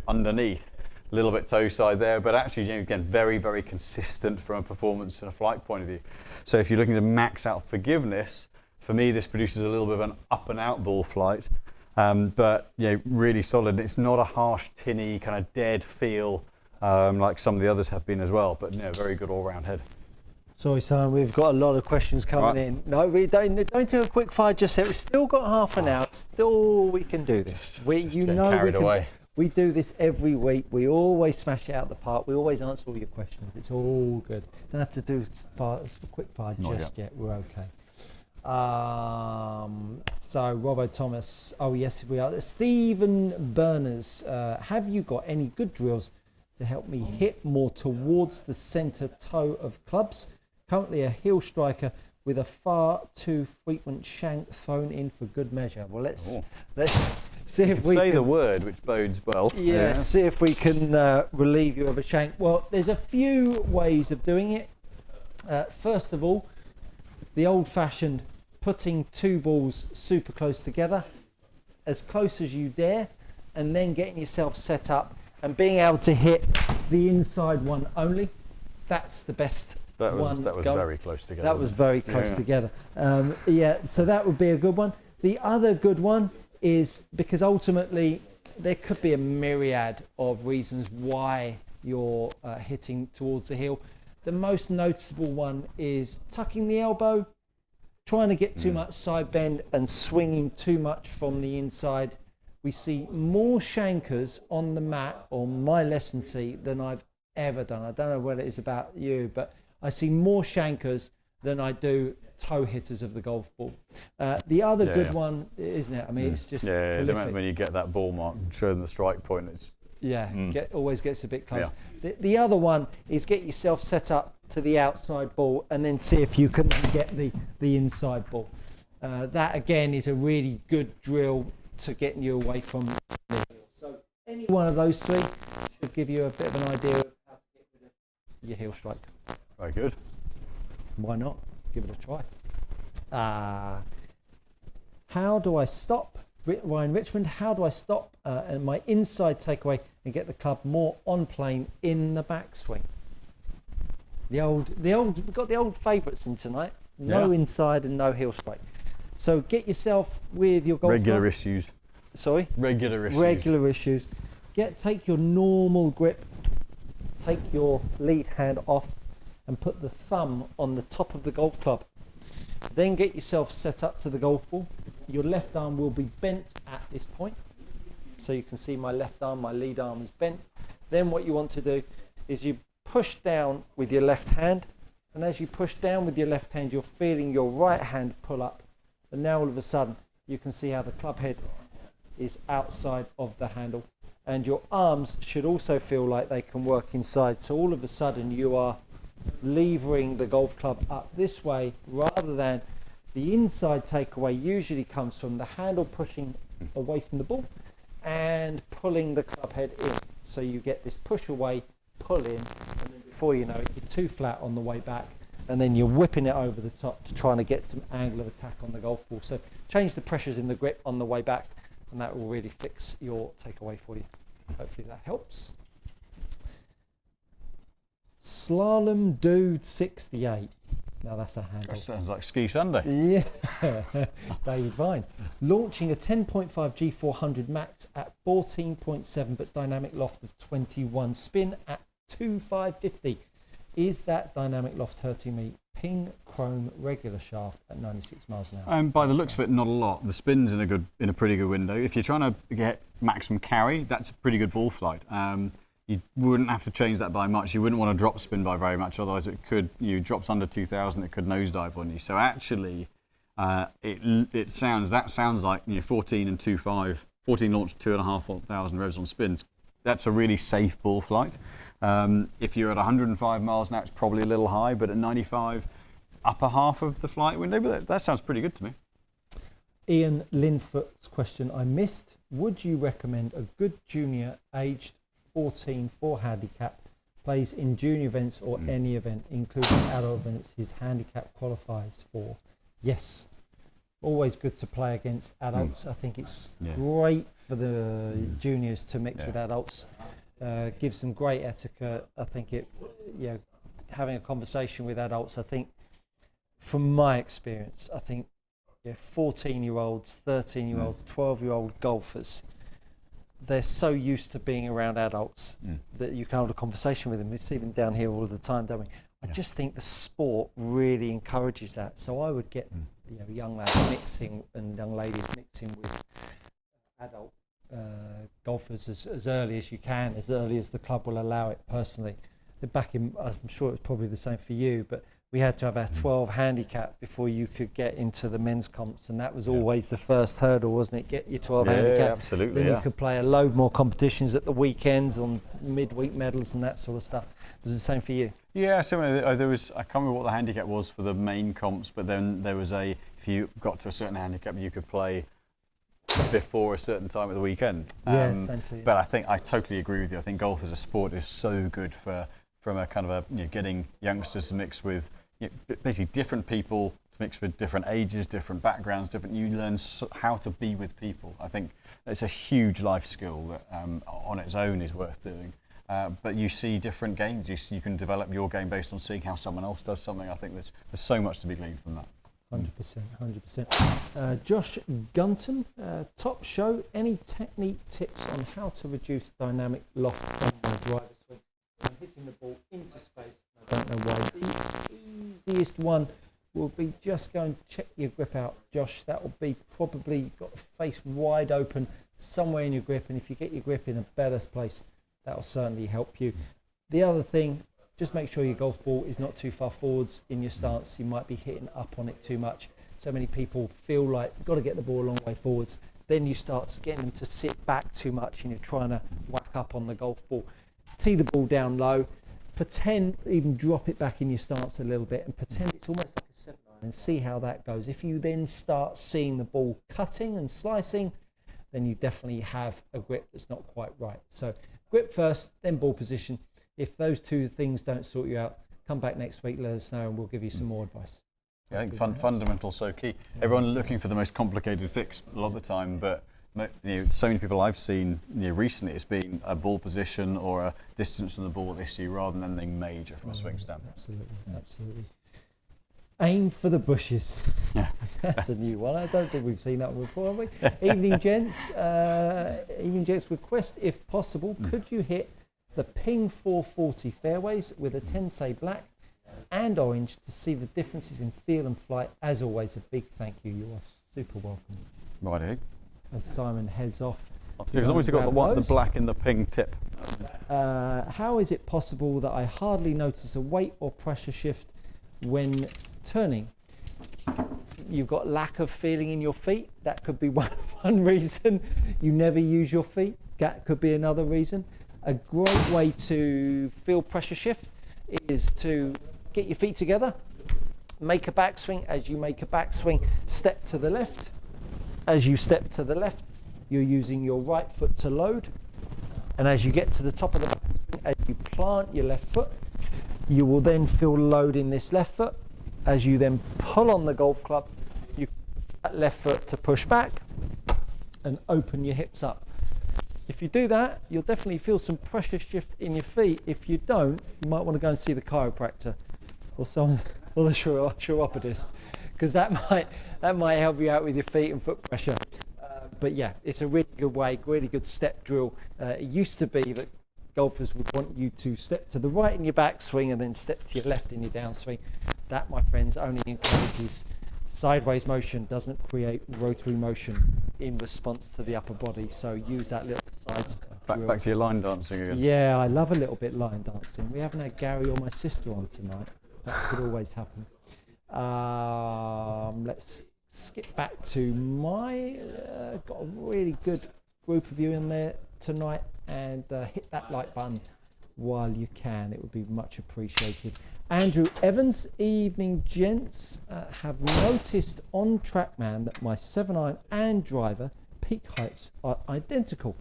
underneath. A little bit toe side there, but actually, again, very, very consistent from a performance and a flight point of view. So if you're looking to max out forgiveness, for me, this produces a little bit of an up and out ball flight, but really solid. It's not a harsh, tinny, kind of dead feel like some of the others have been as well, but very good all-round head. Sorry, Simon, we've got a lot of questions coming in. No, we don't do a quick fire just yet. We've still got half an hour. Still, we can do this. Carried away. We do this every week. We always smash it out the park. We always answer all your questions. It's all good. Don't have to do quick fire just yet. We're okay. So Robbo Thomas. Oh yes, we are. Stephen Burners. Have you got any good drills to help me hit more towards the centre toe of clubs? Currently a heel striker with a far too frequent shank thrown in for good measure. Well, let's see if we say the word, which bodes well. Yeah, see if we can relieve you of a shank. Well, there's a few ways of doing it. First of all, the old-fashioned putting two balls super close together, as close as you dare, and then getting yourself set up and being able to hit the inside one only. That's the best. That was very close together. That was very close together. So that would be a good one. The other good one is, because ultimately there could be a myriad of reasons why you're hitting towards the heel. The most noticeable one is tucking the elbow, trying to get too much side bend and swinging too much from the inside. We see more shankers on the mat on my lesson tee than I've ever done. I don't know what it is about you, but I see more shankers than I do toe hitters of the golf ball. The other good one, isn't it? I mean, it's just prolific. When you get that ball mark, show them the strike point. It's always gets a bit close. Yeah. The other one is get yourself set up to the outside ball and then see if you can get the inside ball. That again is a really good drill to get you away from the heel. So any one of those three should give you a bit of an idea of how to get rid of your heel strike. Very good. Why not? Give it a try. How do I stop? Ryan Richmond, how do I stop my inside takeaway and get the club more on plane in the backswing? We've got the old favourites in tonight. No inside and no heel strike. So get yourself with your golf regular club. issues. Sorry? Regular issues. Take your normal grip, take your lead hand off and put the thumb on the top of the golf club. Then get yourself set up to the golf ball. Your left arm will be bent at this point. So you can see my left arm, my lead arm is bent. Then what you want to do is you push down with your left hand, and as you push down with your left hand, you're feeling your right hand pull up. And now all of a sudden, you can see how the club head is outside of the handle. And your arms should also feel like they can work inside. So all of a sudden, you are levering the golf club up this way, rather than the inside takeaway usually comes from the handle pushing away from the ball and pulling the club head in. So you get this push away, pull in, and then before you know it, you're too flat on the way back, and then you're whipping it over the top to trying to get some angle of attack on the golf ball. So change the pressures in the grip on the way back, and that will really fix your takeaway for you. Hopefully that helps. Slalom Dude 68. Now that's a handle. That sounds like Ski Sunday. Yeah, David Vine. Launching a 10.5 G400 max at 14.7, but dynamic loft of 21. Spin at 2,550. Is that dynamic loft hurting me? Ping chrome regular shaft at 96 miles an hour. By the looks of it, not a lot. The spin's in a pretty good window. If you're trying to get maximum carry, that's a pretty good ball flight. You wouldn't have to change that by much. You wouldn't want to drop spin by very much, otherwise it could, drops under 2,000, it could nosedive on you. So actually, that sounds like 14 and 2.5, 14 launch, 2,500 revs on spins. That's a really safe ball flight. If you're at 105 miles an hour, it's probably a little high, but at 95, upper half of the flight window. But that sounds pretty good to me. Ian Linfoot's question I missed. Would you recommend a good junior aged 14 for handicap plays in junior events or any event, including adult events, his handicap qualifies for? Yes. Always good to play against adults. I think it's great for the juniors to mix with adults. Gives them great etiquette. I think having a conversation with adults, I think, from my experience, I think 14-year-olds, 13-year-olds, 12-year-old golfers, they're so used to being around adults that you can hold a conversation with them. We see them down here all the time, don't we? I just think the sport really encourages that. So I would get young lads mixing and young ladies mixing with adult golfers as early as you can, as early as the club will allow it. Personally, back in, I'm sure it's probably the same for you, but we had to have our 12 handicap before you could get into the men's comps, and that was always the first hurdle, wasn't it? Get your 12 handicap. Yeah, absolutely. Then you could play a load more competitions at the weekends on midweek medals and that sort of stuff. Was it the same for you? Yeah, similar. I can't remember what the handicap was for the main comps, but then there was if you got to a certain handicap, you could play before a certain time at the weekend. Same to you. But I totally agree with you. I think golf as a sport is so good from a kind of getting youngsters to mix with basically different people, to mix with different ages, different backgrounds, you learn how to be with people. I think it's a huge life skill that on its own is worth doing. But you see different games. You can develop your game based on seeing how someone else does something. I think there's so much to be gleaned from that. 100%. Josh Gunton, top show. Any technique tips on how to reduce dynamic loft on my driver swing? I'm hitting the ball into space. I don't know why. The easiest one will be just go and check your grip out, Josh. That will be probably, you've got the face wide open somewhere in your grip, and if you get your grip in a better place, that will certainly help you. The other thing, just make sure your golf ball is not too far forwards in your stance. You might be hitting up on it too much. So many people feel like you've got to get the ball a long way forwards. Then you start getting them to sit back too much and you're trying to whack up on the golf ball. Tee the ball down low. Pretend, even drop it back in your stance a little bit and pretend it's almost like a 7-iron and see how that goes. If you then start seeing the ball cutting and slicing, then you definitely have a grip that's not quite right. So grip first, then ball position. If those two things don't sort you out, come back next week, let us know, and we'll give you some more advice. Yeah, I think fundamental so key. Everyone looking for the most complicated fix a lot of the time, but so many people I've seen recently, it's been a ball position or a distance from the ball issue rather than anything major from a swing standpoint. Absolutely. Aim for the bushes. Yeah. That's a new one. I don't think we've seen that one before, have we? Evening gents request, if possible, could you hit the Ping 440 fairways with a 10 say black and orange to see the differences in feel and flight? As always, a big thank you. You are super welcome. Righty. As Simon heads off. It's always got the Grab black and the pink tip. How is it possible that I hardly notice a weight or pressure shift when turning? You've got lack of feeling in your feet. That could be one reason. You never use your feet. That could be another reason. A great way to feel pressure shift is to get your feet together, make a backswing. As you make a backswing, step to the left. As you step to the left, you're using your right foot to load. And as you get to the top of the backswing, as you plant your left foot, you will then feel load in this left foot. As you then pull on the golf club, you that left foot to push back and open your hips up. If you do that, you'll definitely feel some pressure shift in your feet. If you don't, you might want to go and see the chiropractor or someone or the chiropodist, because that might help you out with your feet and foot pressure. But yeah, it's a really good way, really good step drill. It used to be that golfers would want you to step to the right in your backswing and then step to your left in your downswing. That, my friends, only encourages sideways motion, doesn't create rotary motion in response to the upper body. So use that little side drill. Back to your line dancing again. Yeah, I love a little bit line dancing. We haven't had Gary or my sister on tonight. That could always happen. Let's skip back to my got a really good group of you in there tonight, and hit that like button while you can. It would be much appreciated. Andrew Evans, evening gents. Have noticed on TrackMan that my 7-iron and driver peak heights are identical.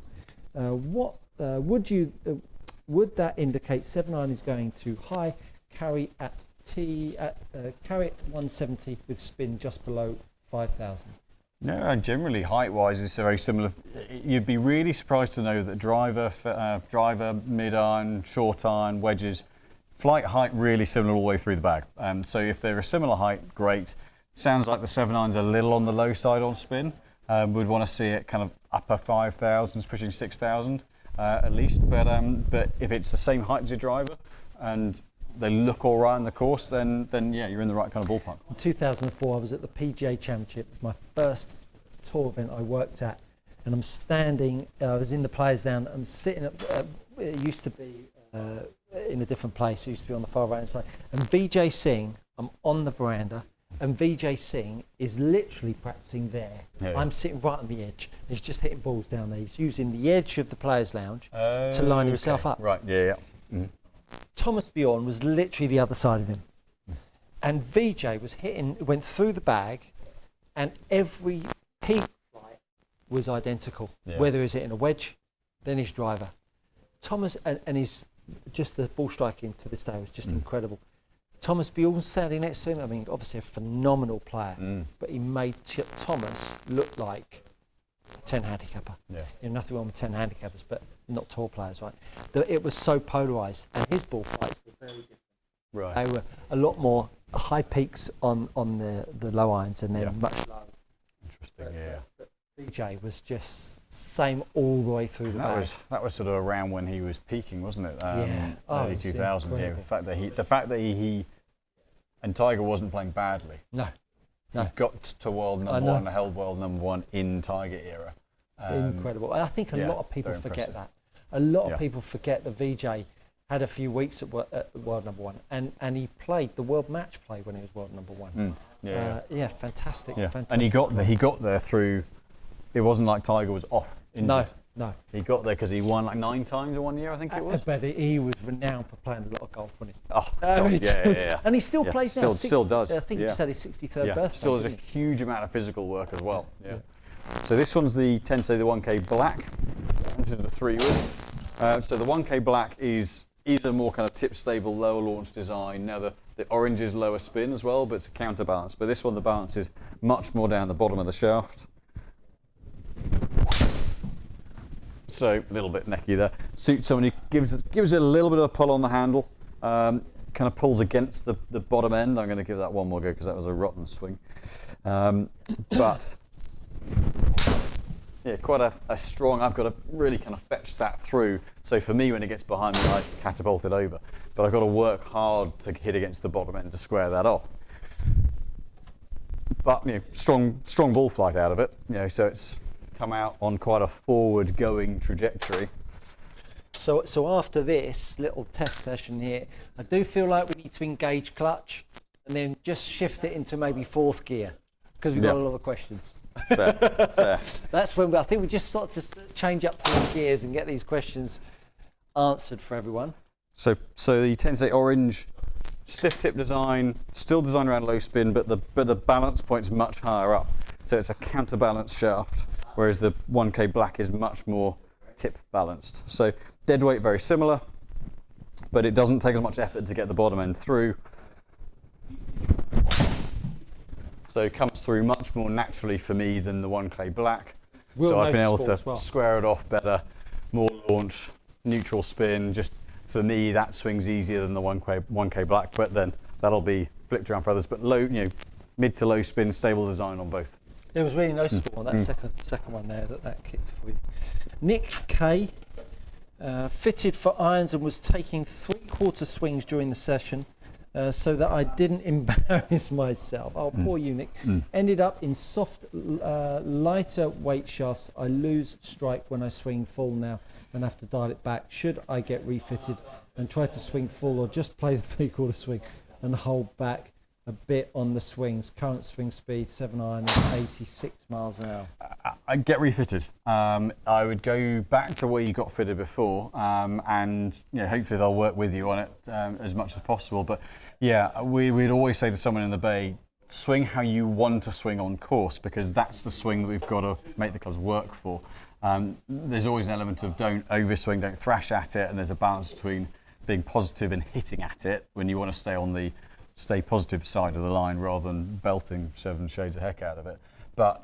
What would that indicate 7-iron is going too high? Carry at 170 with spin just below 5,000. No, and generally height-wise, it's very similar. You'd be really surprised to know that driver, mid-iron, short iron, wedges, flight height really similar all the way through the bag. So if they're a similar height, great. Sounds like the 7-iron's a little on the low side on spin. We'd want to see it kind of upper 5,000s, pushing 6,000 at least. But if it's the same height as your driver and they look all right in the course, then yeah, you're in the right kind of ballpark. In 2004, I was at the PGA Championship. It was my first tour event I worked at, and I'm standing. I was in the Players Lounge. I'm sitting at. It used to be in a different place. It used to be on the far right hand side. And Vijay Singh, I'm on the veranda, and Vijay Singh is literally practicing there. Yeah. I'm sitting right on the edge. He's just hitting balls down there. He's using the edge of the Players Lounge to line himself up. Right. Yeah. Mm-hmm. Thomas Bjorn was literally the other side of him, and Vijay went through the bag, and every peak flight was identical. Yeah. Whether is it in a wedge, then his driver. Thomas and his just the ball striking to this day was just incredible. Thomas Bjorn standing next to him. I mean, obviously a phenomenal player, but he made Thomas look like a 10 handicapper. Yeah. You know, nothing wrong with 10 handicappers, but not tour players, right? It was so polarised, and his ball flights were very different. Right. They were a lot more high peaks on the low irons, and then much lower. Interesting. Yeah. But DJ was just same all the way through the bag. That was sort of around when he was peaking, wasn't it? Yeah. Early 2000. Yeah. The fact that he and Tiger wasn't playing badly. No. He got to world number one, held world number one in Tiger era. Incredible. I think a lot of people forget that. A lot of people forget that Vijay had a few weeks at world number one, and he played the world match play when he was world number one. Fantastic. Yeah. Fantastic. And he got there through. It wasn't like Tiger was off injured. No. He got there because he won like 9 times in 1 year, I think it was. But he was renowned for playing a lot of golf, wasn't he? Oh, God, And he still plays now. Still does. I think he just had his 63rd birthday. Still has a huge amount of physical work as well. Yeah. So this one's the 1K Black. This is the 3-wood. So the 1K Black is a more kind of tip stable, lower launch design. Now the orange is lower spin as well, but it's a counterbalance. But this one, the balance is much more down the bottom of the shaft. So a little bit necky there. Suits somebody, gives it a little bit of a pull on the handle. Kind of pulls against the bottom end. I'm going to give that one more go because that was a rotten swing. But yeah, quite a strong. I've got to really kind of fetch that through. So for me, when it gets behind me, I catapult it over. But I've got to work hard to hit against the bottom end to square that off. But strong ball flight out of it. So it's come out on quite a forward-going trajectory. So after this little test session here, I do feel like we need to engage clutch and then just shift it into maybe fourth gear because we've got a lot of questions. Fair. That's when I think we just start to change up the gears and get these questions answered for everyone. So the Tensei Orange, stiff tip design, still designed around low spin, but the balance point's much higher up. So it's a counterbalance shaft, whereas the 1K Black is much more tip balanced. So dead weight very similar, but it doesn't take as much effort to get the bottom end through. So it comes through much more naturally for me than the 1K Black. So I've been able to square it off better, more launch, neutral spin. Just for me, that swings easier than the 1K Black, but then that'll be flipped around for others. But low, mid to low spin, stable design on both. It was really noticeable on that second one there that kicked for you. Nick K fitted for irons and was taking 3/4 swings during the session so that I didn't embarrass myself. Oh, poor you, Nick. Ended up in soft, lighter weight shafts. I lose strike when I swing full now and have to dial it back. Should I get refitted and try to swing full or just play the 3/4 swing and hold back a bit on the swings? Current swing speed 7 iron is 86 miles an hour. I'd get refitted. I would go back to where you got fitted before, and hopefully they'll work with you on it as much as possible. But yeah, we'd always say to someone in the bay, swing how you want to swing on course, because that's the swing that we've got to make the clubs work for. There's always an element of don't overswing, don't thrash at it, and there's a balance between being positive and hitting at it when you want to stay positive side of the line rather than belting 7 shades of heck out of it. But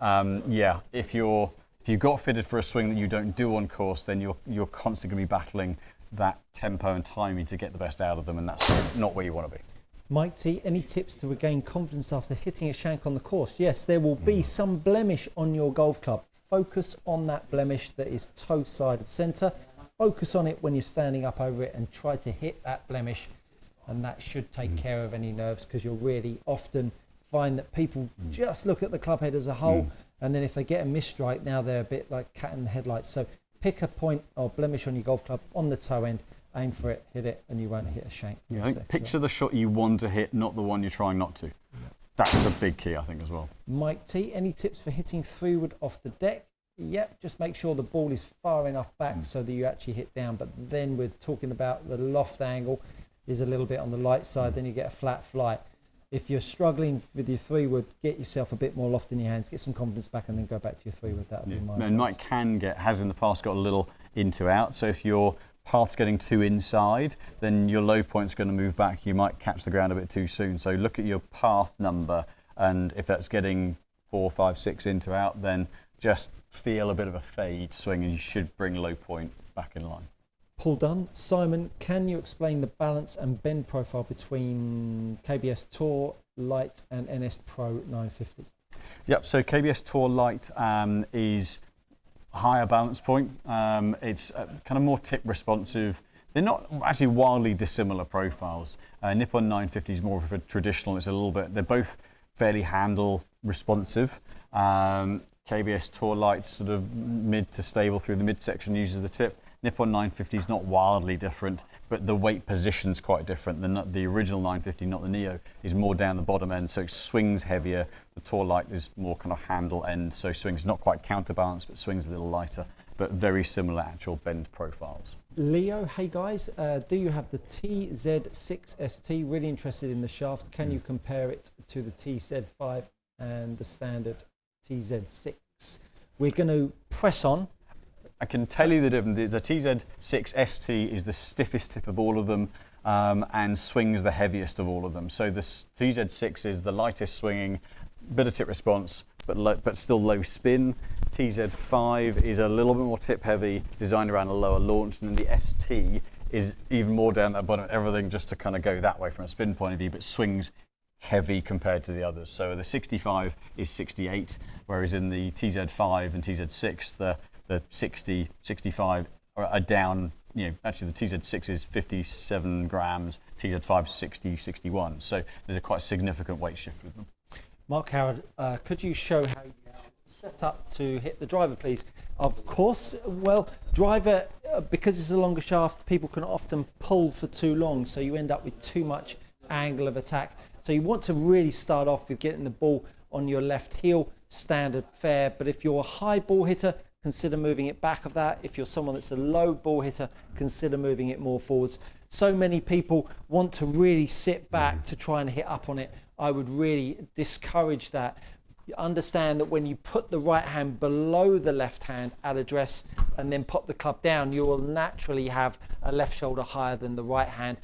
if you got fitted for a swing that you don't do on course, then you're constantly going to be battling that tempo and timing to get the best out of them, and that's not where you want to be. Mike T, any tips to regain confidence after hitting a shank on the course? Yes, there will be some blemish on your golf club. Focus on that blemish that is toe side of centre. Focus on it when you're standing up over it and try to hit that blemish, and that should take care of any nerves, because you'll really often find that people just look at the club head as a whole, and then if they get a misstrike, now they're a bit like cat in the headlights. So pick a point or blemish on your golf club on the toe end, aim for it, hit it, and you won't hit a shank. Yeah, I think picture the shot you want to hit, not the one you're trying not to. That's a big key, I think, as well. Mike T, any tips for hitting 3-wood off the deck? Yep, just make sure the ball is far enough back so that you actually hit down. But then we're talking about the loft angle is a little bit on the light side, then you get a flat flight. If you're struggling with your 3-wood, get yourself a bit more loft in your hands, get some confidence back, and then go back to your 3-wood. That would be my advice. And Mike has in the past got a little into out. So if your path's getting too inside, then your low point's going to move back. You might catch the ground a bit too soon. So look at your path number, and if that's getting 4, 5, 6 into out, then just feel a bit of a fade swing, and you should bring low point back in line. Paul Dunn, Simon, can you explain the balance and bend profile between KBS Tour Lite and NS Pro 950? Yep, so KBS Tour Lite is higher balance point. It's kind of more tip responsive. They're not actually wildly dissimilar profiles. Nippon 950 is more of a traditional. It's a little bit, they're both fairly handle responsive. KBS Tour Lite sort of mid to stable through the midsection uses the tip. Nippon 950 is not wildly different, but the weight position's quite different. The original 950, not the Neo, is more down the bottom end, so it swings heavier. The Tour Lite is more kind of handle end, so swings not quite counterbalance, but swings a little lighter, but very similar actual bend profiles. Leo, hey guys, do you have the TZ6ST? Really interested in the shaft. Can you compare it to the TZ5 and the standard TZ6? We're going to press on. I can tell you the difference. The TZ6ST is the stiffest tip of all of them, and swings the heaviest of all of them. So the TZ6 is the lightest swinging, bit of tip response, but still low spin. TZ5 is a little bit more tip heavy, designed around a lower launch, and then the ST is even more down that bottom, everything just to kind of go that way from a spin point of view, but swings heavy compared to the others. So the 65 is 68, whereas in the TZ5 and TZ6, the 60, 65 are down, actually the TZ6 is 57 grams, TZ5 is 60, 61. So there's a quite significant weight shift with them. Mark Howard, could you show how you set up to hit the driver, please. Of course, well, driver, because it's a longer shaft, people can often pull for too long, so you end up with too much angle of attack. So you want to really start off with getting the ball on your left heel, standard fair. But if you're a high ball hitter, consider moving it back of that. If you're someone that's a low ball hitter, consider moving it more forwards. So many people want to really sit back to try and hit up on it. I would really discourage that. You understand that when you put the right hand below the left hand at address and then pop the club down, you will naturally have a left shoulder higher than the right hand,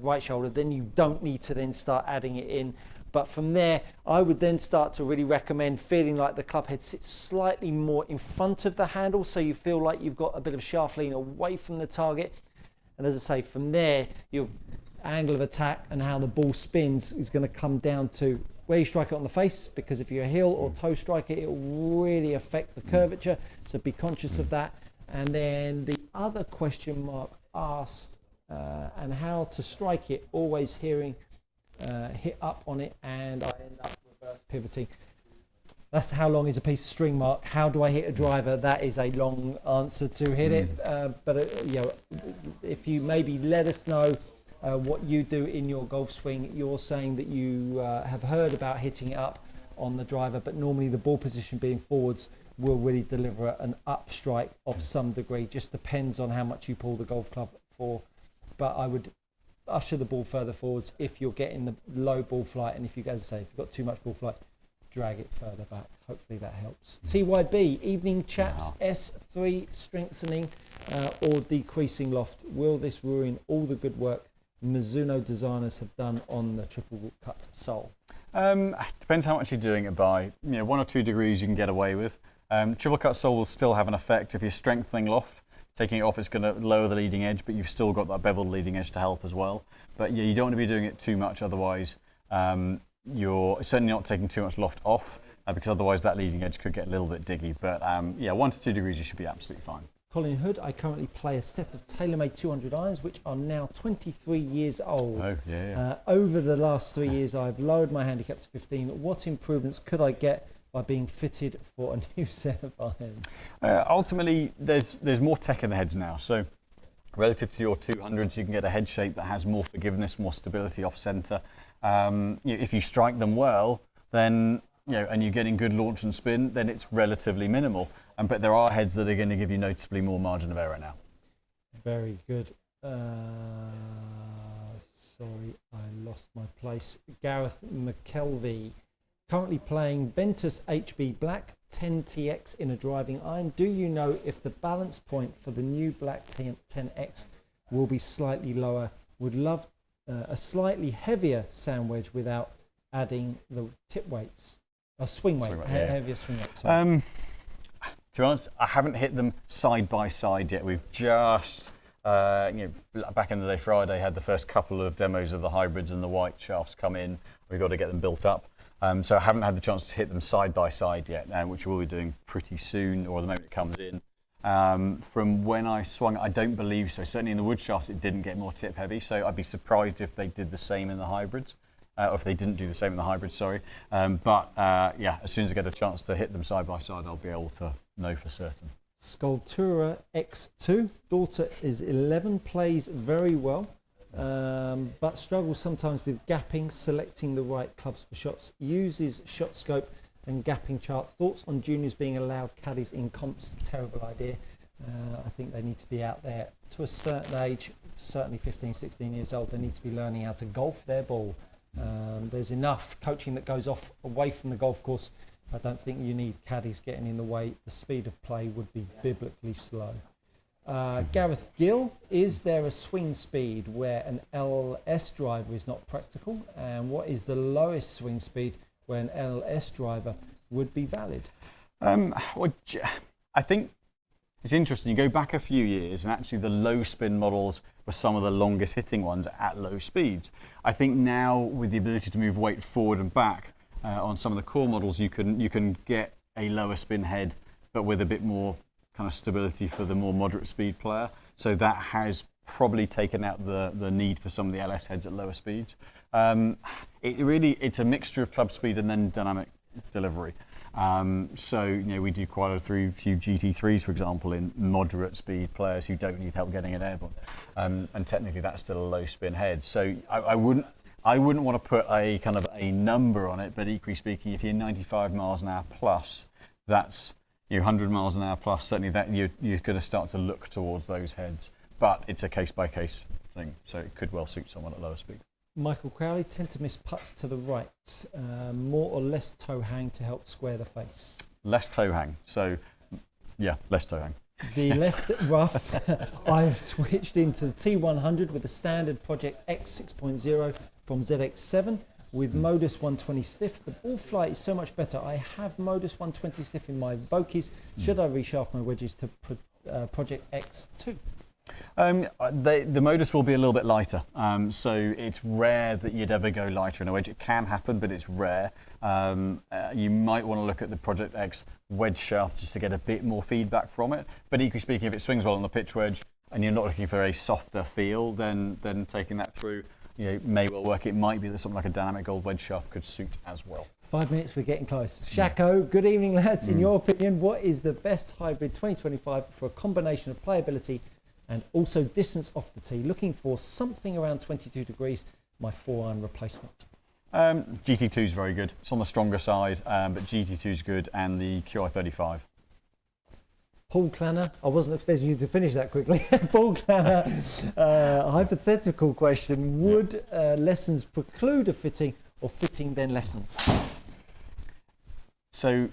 right shoulder. Then you don't need to then start adding it in. But from there, I would then start to really recommend feeling like the club head sits slightly more in front of the handle, so you feel like you've got a bit of shaft lean away from the target. And as I say, from there, your angle of attack and how the ball spins is going to come down to where you strike it on the face, because if you're a heel or toe striker, it will really affect the curvature, so be conscious of that. And then the other question mark asked, and how to strike it, always hearing hit up on it, and I end up reverse pivoting. That's how long is a piece of string, Mark. How do I hit a driver? That is a long answer to hit it, but you know, if you maybe let us know what you do in your golf swing. You're saying that you have heard about hitting it up on the driver, but normally the ball position being forwards will really deliver an up strike of some degree. Just depends on how much you pull the golf club for. But I would usher the ball further forwards if you're getting the low ball flight, and if you, as I say, if you've got too much ball flight, drag it further back. Hopefully that helps. TYB, evening chaps, S3 strengthening or decreasing loft. Will this ruin all the good work Mizuno designers have done on the triple cut sole? Depends how much you're doing it by. 1 or 2 degrees you can get away with. Triple cut sole will still have an effect if you're strengthening loft. Taking it off, it's going to lower the leading edge, but you've still got that beveled leading edge to help as well. But yeah, you don't want to be doing it too much, otherwise you're certainly not taking too much loft off, because otherwise that leading edge could get a little bit diggy. But yeah, 1 to 2 degrees you should be absolutely fine. Colin Hood, I currently play a set of TaylorMade 200 irons, which are now 23 years old. Oh, yeah. Over the last 3 years, I've lowered my handicap to 15. What improvements could I get by being fitted for a new set of irons? Ultimately, there's more tech in the heads now. So relative to your 200s, you can get a head shape that has more forgiveness, more stability off centre. If you strike them well, then and you're getting good launch and spin, then it's relatively minimal. But there are heads that are going to give you noticeably more margin of error now. Very good. Sorry, I lost my place. Gareth McKelvey, currently playing Ventus HB Black 10TX in a driving iron. Do you know if the balance point for the new Black 10X will be slightly lower? Would love a slightly heavier sand wedge without adding the tip weights. Swing weight, heavier swing weight. To be honest, I haven't hit them side by side yet. We've just, back in the day, Friday, had the first couple of demos of the hybrids and the white shafts come in. We've got to get them built up. So I haven't had the chance to hit them side by side yet, which we'll be doing pretty soon, or the moment it comes in. From when I swung, I don't believe so. Certainly in the wood shafts, it didn't get more tip heavy. So I'd be surprised if they did the same in the hybrids. Or if they didn't do the same in the hybrid, sorry. But as soon as I get a chance to hit them side by side, I'll be able to know for certain. Sculptura X2, daughter is 11, plays very well, but struggles sometimes with gapping, selecting the right clubs for shots, uses shot scope and gapping chart. Thoughts on juniors being allowed caddies in comps? Terrible idea. I think they need to be out there to a certain age, certainly 15, 16 years old. They need to be learning how to golf their ball. There's enough coaching that goes off away from the golf course. I don't think you need caddies getting in the way. The speed of play would be biblically slow. Gareth Gill, is there a swing speed where an LS driver is not practical? And what is the lowest swing speed where an LS driver would be valid? I think it's interesting. You go back a few years, and actually the low spin models were some of the longest hitting ones at low speeds. I think now, with the ability to move weight forward and back on some of the core models, you can get a lower spin head, but with a bit more kind of stability for the more moderate speed player. So that has probably taken out the need for some of the LS heads at lower speeds. It's a mixture of club speed and then dynamic delivery. So we do quite a few GT3s, for example, in moderate speed players who don't need help getting it airborne, and technically that's still a low spin head. So I wouldn't want to put a kind of a number on it, but equally speaking, if you're 95 miles an hour plus, that's 100 miles an hour plus. Certainly, that you're going to start to look towards those heads. But it's a case by case thing, so it could well suit someone at lower speed. Michael Crowley, tend to miss putts to the right. More or less toe hang to help square the face? Less toe hang. So, yeah, less toe hang. The left rough, I've switched into the T100 with the standard Project X 6.0 from ZX7 with Modus 120 stiff. The ball flight is so much better. I have Modus 120 stiff in my Vokies. Should I reshaft my wedges to Project X2? The Modus will be a little bit lighter, so it's rare that you'd ever go lighter in a wedge. It can happen, but it's rare. You might want to look at the Project X wedge shaft just to get a bit more feedback from it. But equally speaking, if it swings well on the pitch wedge and you're not looking for a softer feel, then taking that through may well work. It might be that something like a dynamic gold wedge shaft could suit as well. 5 minutes, we're getting close. Shako, good evening, lads. In your opinion, what is the best hybrid 2025 for a combination of playability and also distance off the tee? Looking for something around 22 degrees, my 4-iron replacement. GT2 is very good. It's on the stronger side, but GT2 is good, and the QI35. Paul Clanner, I wasn't expecting you to finish that quickly. Paul Clanner, hypothetical question. Would lessons preclude a fitting or fitting then lessons? So,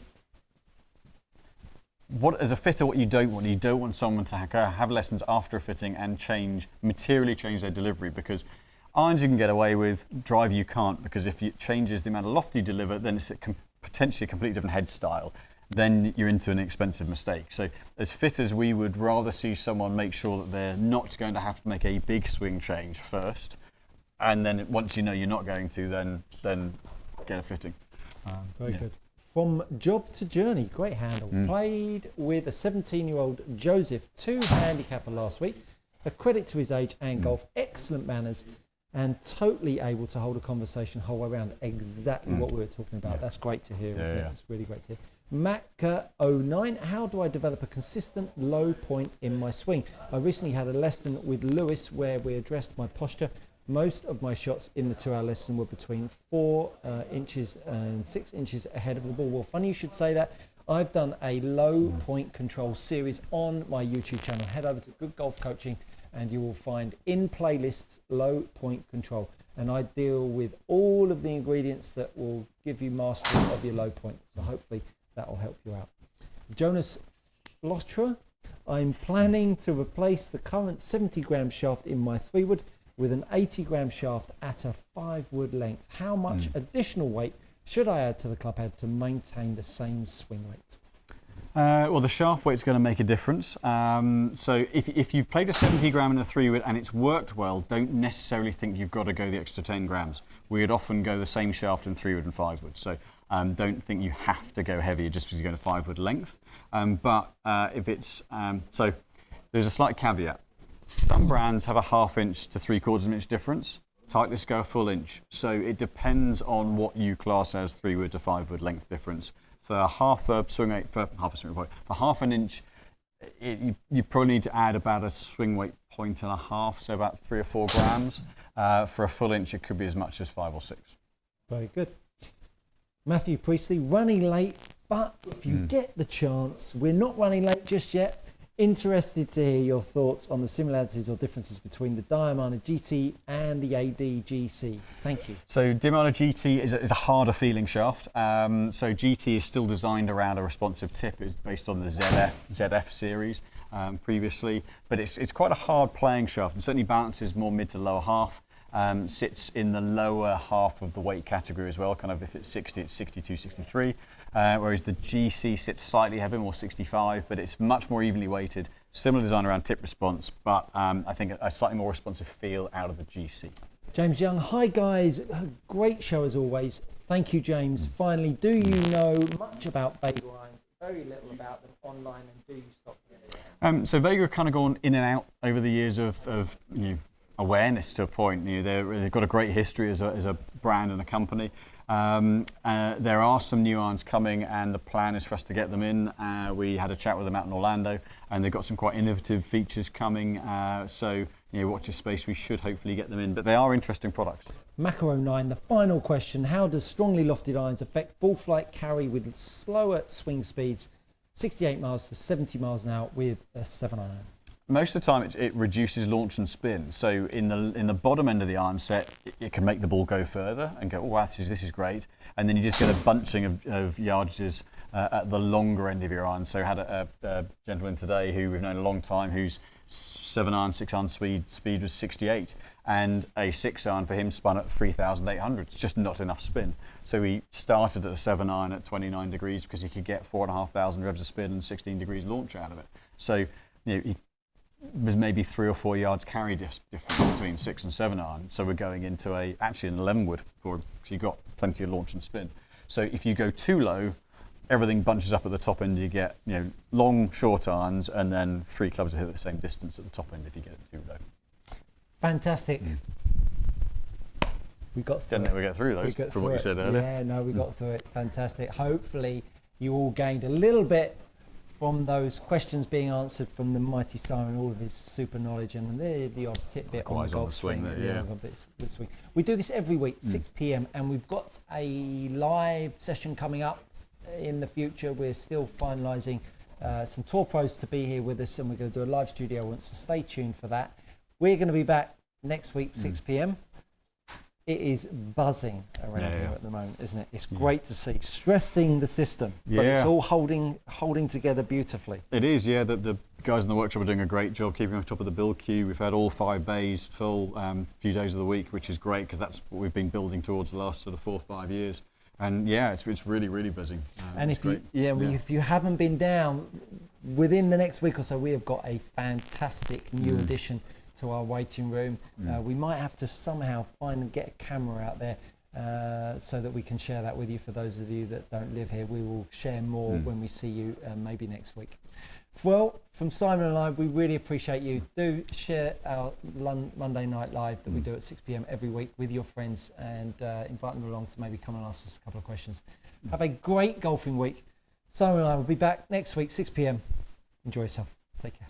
as a fitter, what you don't want someone to have lessons after a fitting and materially change their delivery, because irons you can get away with, drive you can't, because if it changes the amount of loft you deliver, then it's potentially a completely different head style. Then you're into an expensive mistake. So as fitters, we would rather see someone make sure that they're not going to have to make a big swing change first, and then once you're not going to, then get a fitting. Very good. From job to journey, great handle. Played with a 17-year-old Joseph, 2 handicapper last week. A credit to his age and golf, excellent manners, and totally able to hold a conversation whole way around. Exactly what we were talking about. That's great to hear, isn't it? It's really great to hear. Mac09, how do I develop a consistent low point in my swing? I recently had a lesson with Lewis where we addressed my posture. Most of my shots in the 2-hour lesson were between 4 inches and 6 inches ahead of the ball. Well, funny you should say that. I've done a low point control series on my YouTube channel. Head over to Good Golf Coaching and you will find in playlists low point control. And I deal with all of the ingredients that will give you mastery of your low point. So hopefully that will help you out. Jonas Lostra, I'm planning to replace the current 70-gram shaft in my 3-wood with an 80-gram shaft at a 5-wood length. How much additional weight should I add to the club head to maintain the same swing rate? Well, the shaft weight's going to make a difference. So if you've played a 70-gram in a 3-wood and it's worked well, don't necessarily think you've got to go the extra 10 grams. We would often go the same shaft in 3-wood and 5-wood. So don't think you have to go heavier just because you're going to 5-wood length. But if it's so, there's a slight caveat. Some brands have a 1/2 inch to 3/4 of an inch difference. Titleist go a full inch. So it depends on what you class as 3-wood to 5-wood length difference. For half a swing weight, for half an inch, you probably need to add about a swing weight 1.5, so about 3 or 4 grams. For a full inch, it could be as much as 5 or 6. Very good. Matthew Priestley, running late, but if you get the chance, we're not running late just yet. Interested to hear your thoughts on the similarities or differences between the Diamana GT and the ADGC. Thank you. So Diamana GT is a harder feeling shaft. So GT is still designed around a responsive tip. It's based on the ZF series previously, but it's quite a hard playing shaft and certainly balances more mid to lower half. Sits in the lower half of the weight category as well, kind of if it's 60, it's 62, 63, whereas the GC sits slightly heavier, more 65, but it's much more evenly weighted. Similar design around tip response, but I think a slightly more responsive feel out of the GC. James Young, hi guys, great show as always. Thank you, James. Finally, do you know much about Vega irons? Very little about them online, and do you stock them? So Vega have kind of gone in and out over the years of awareness to a point. They've got a great history as a brand and a company. There are some new irons coming, and the plan is for us to get them in. We had a chat with them out in Orlando, and they've got some quite innovative features coming. So watch this space. We should hopefully get them in, but they are interesting products. Macaro 9, the final question: how does strongly lofted irons affect ball flight carry with slower swing speeds, 68 miles to 70 miles an hour with a 7-iron? Most of the time, it reduces launch and spin. So in the bottom end of the iron set, it can make the ball go further and go, oh, wow, this is great. And then you just get a bunching of yardages at the longer end of your iron. So I had a gentleman today who we've known a long time, whose 7-iron, 6-iron speed was 68, and a 6-iron for him spun at 3,800. It's just not enough spin. So he started at a 7-iron at 29 degrees because he could get 4,500 revs of spin and 16 degrees launch out of it. So he was maybe 3 or 4 yards carry difference between 6 and 7-iron. So we're going into actually an 11 wood for him, because you've got plenty of launch and spin. So if you go too low, everything bunches up at the top end. You get long, short irons, and then 3 clubs that hit the same distance at the top end if you get it too low. Fantastic. We got through. Didn't think we get through those from what you said earlier. Yeah, no, we got through it. Fantastic. Hopefully you all gained a little bit from those questions being answered from the mighty Simon, all of his super knowledge, and the odd tidbit on the golf swing. Swing. We do this every week, 6 p.m, and we've got a live session coming up in the future. We're still finalising some tour pros to be here with us, and we're going to do a live studio once, so stay tuned for that. We're going to be back next week, 6 p.m. It is buzzing around here at the moment, isn't it? It's great to see. Stressing the system, but it's all holding together beautifully. It is, yeah. The guys in the workshop are doing a great job keeping on top of the build queue. We've had all 5 bays full few days of the week, which is great, because that's what we've been building towards the last sort of 4 or 5 years. And it's really, really busy. And if you haven't been down, within the next week or so, we have got a fantastic new addition to our waiting room. We might have to somehow find and get a camera out there so that we can share that with you. For those of you that don't live here, we will share more when we see you maybe next week. Well, from Simon and I, we really appreciate you. Do share our Monday Night Live that we do at 6 p.m. every week with your friends, and invite them along to maybe come and ask us a couple of questions. Have a great golfing week. Simon and I will be back next week, 6 p.m. Enjoy yourself. Take care.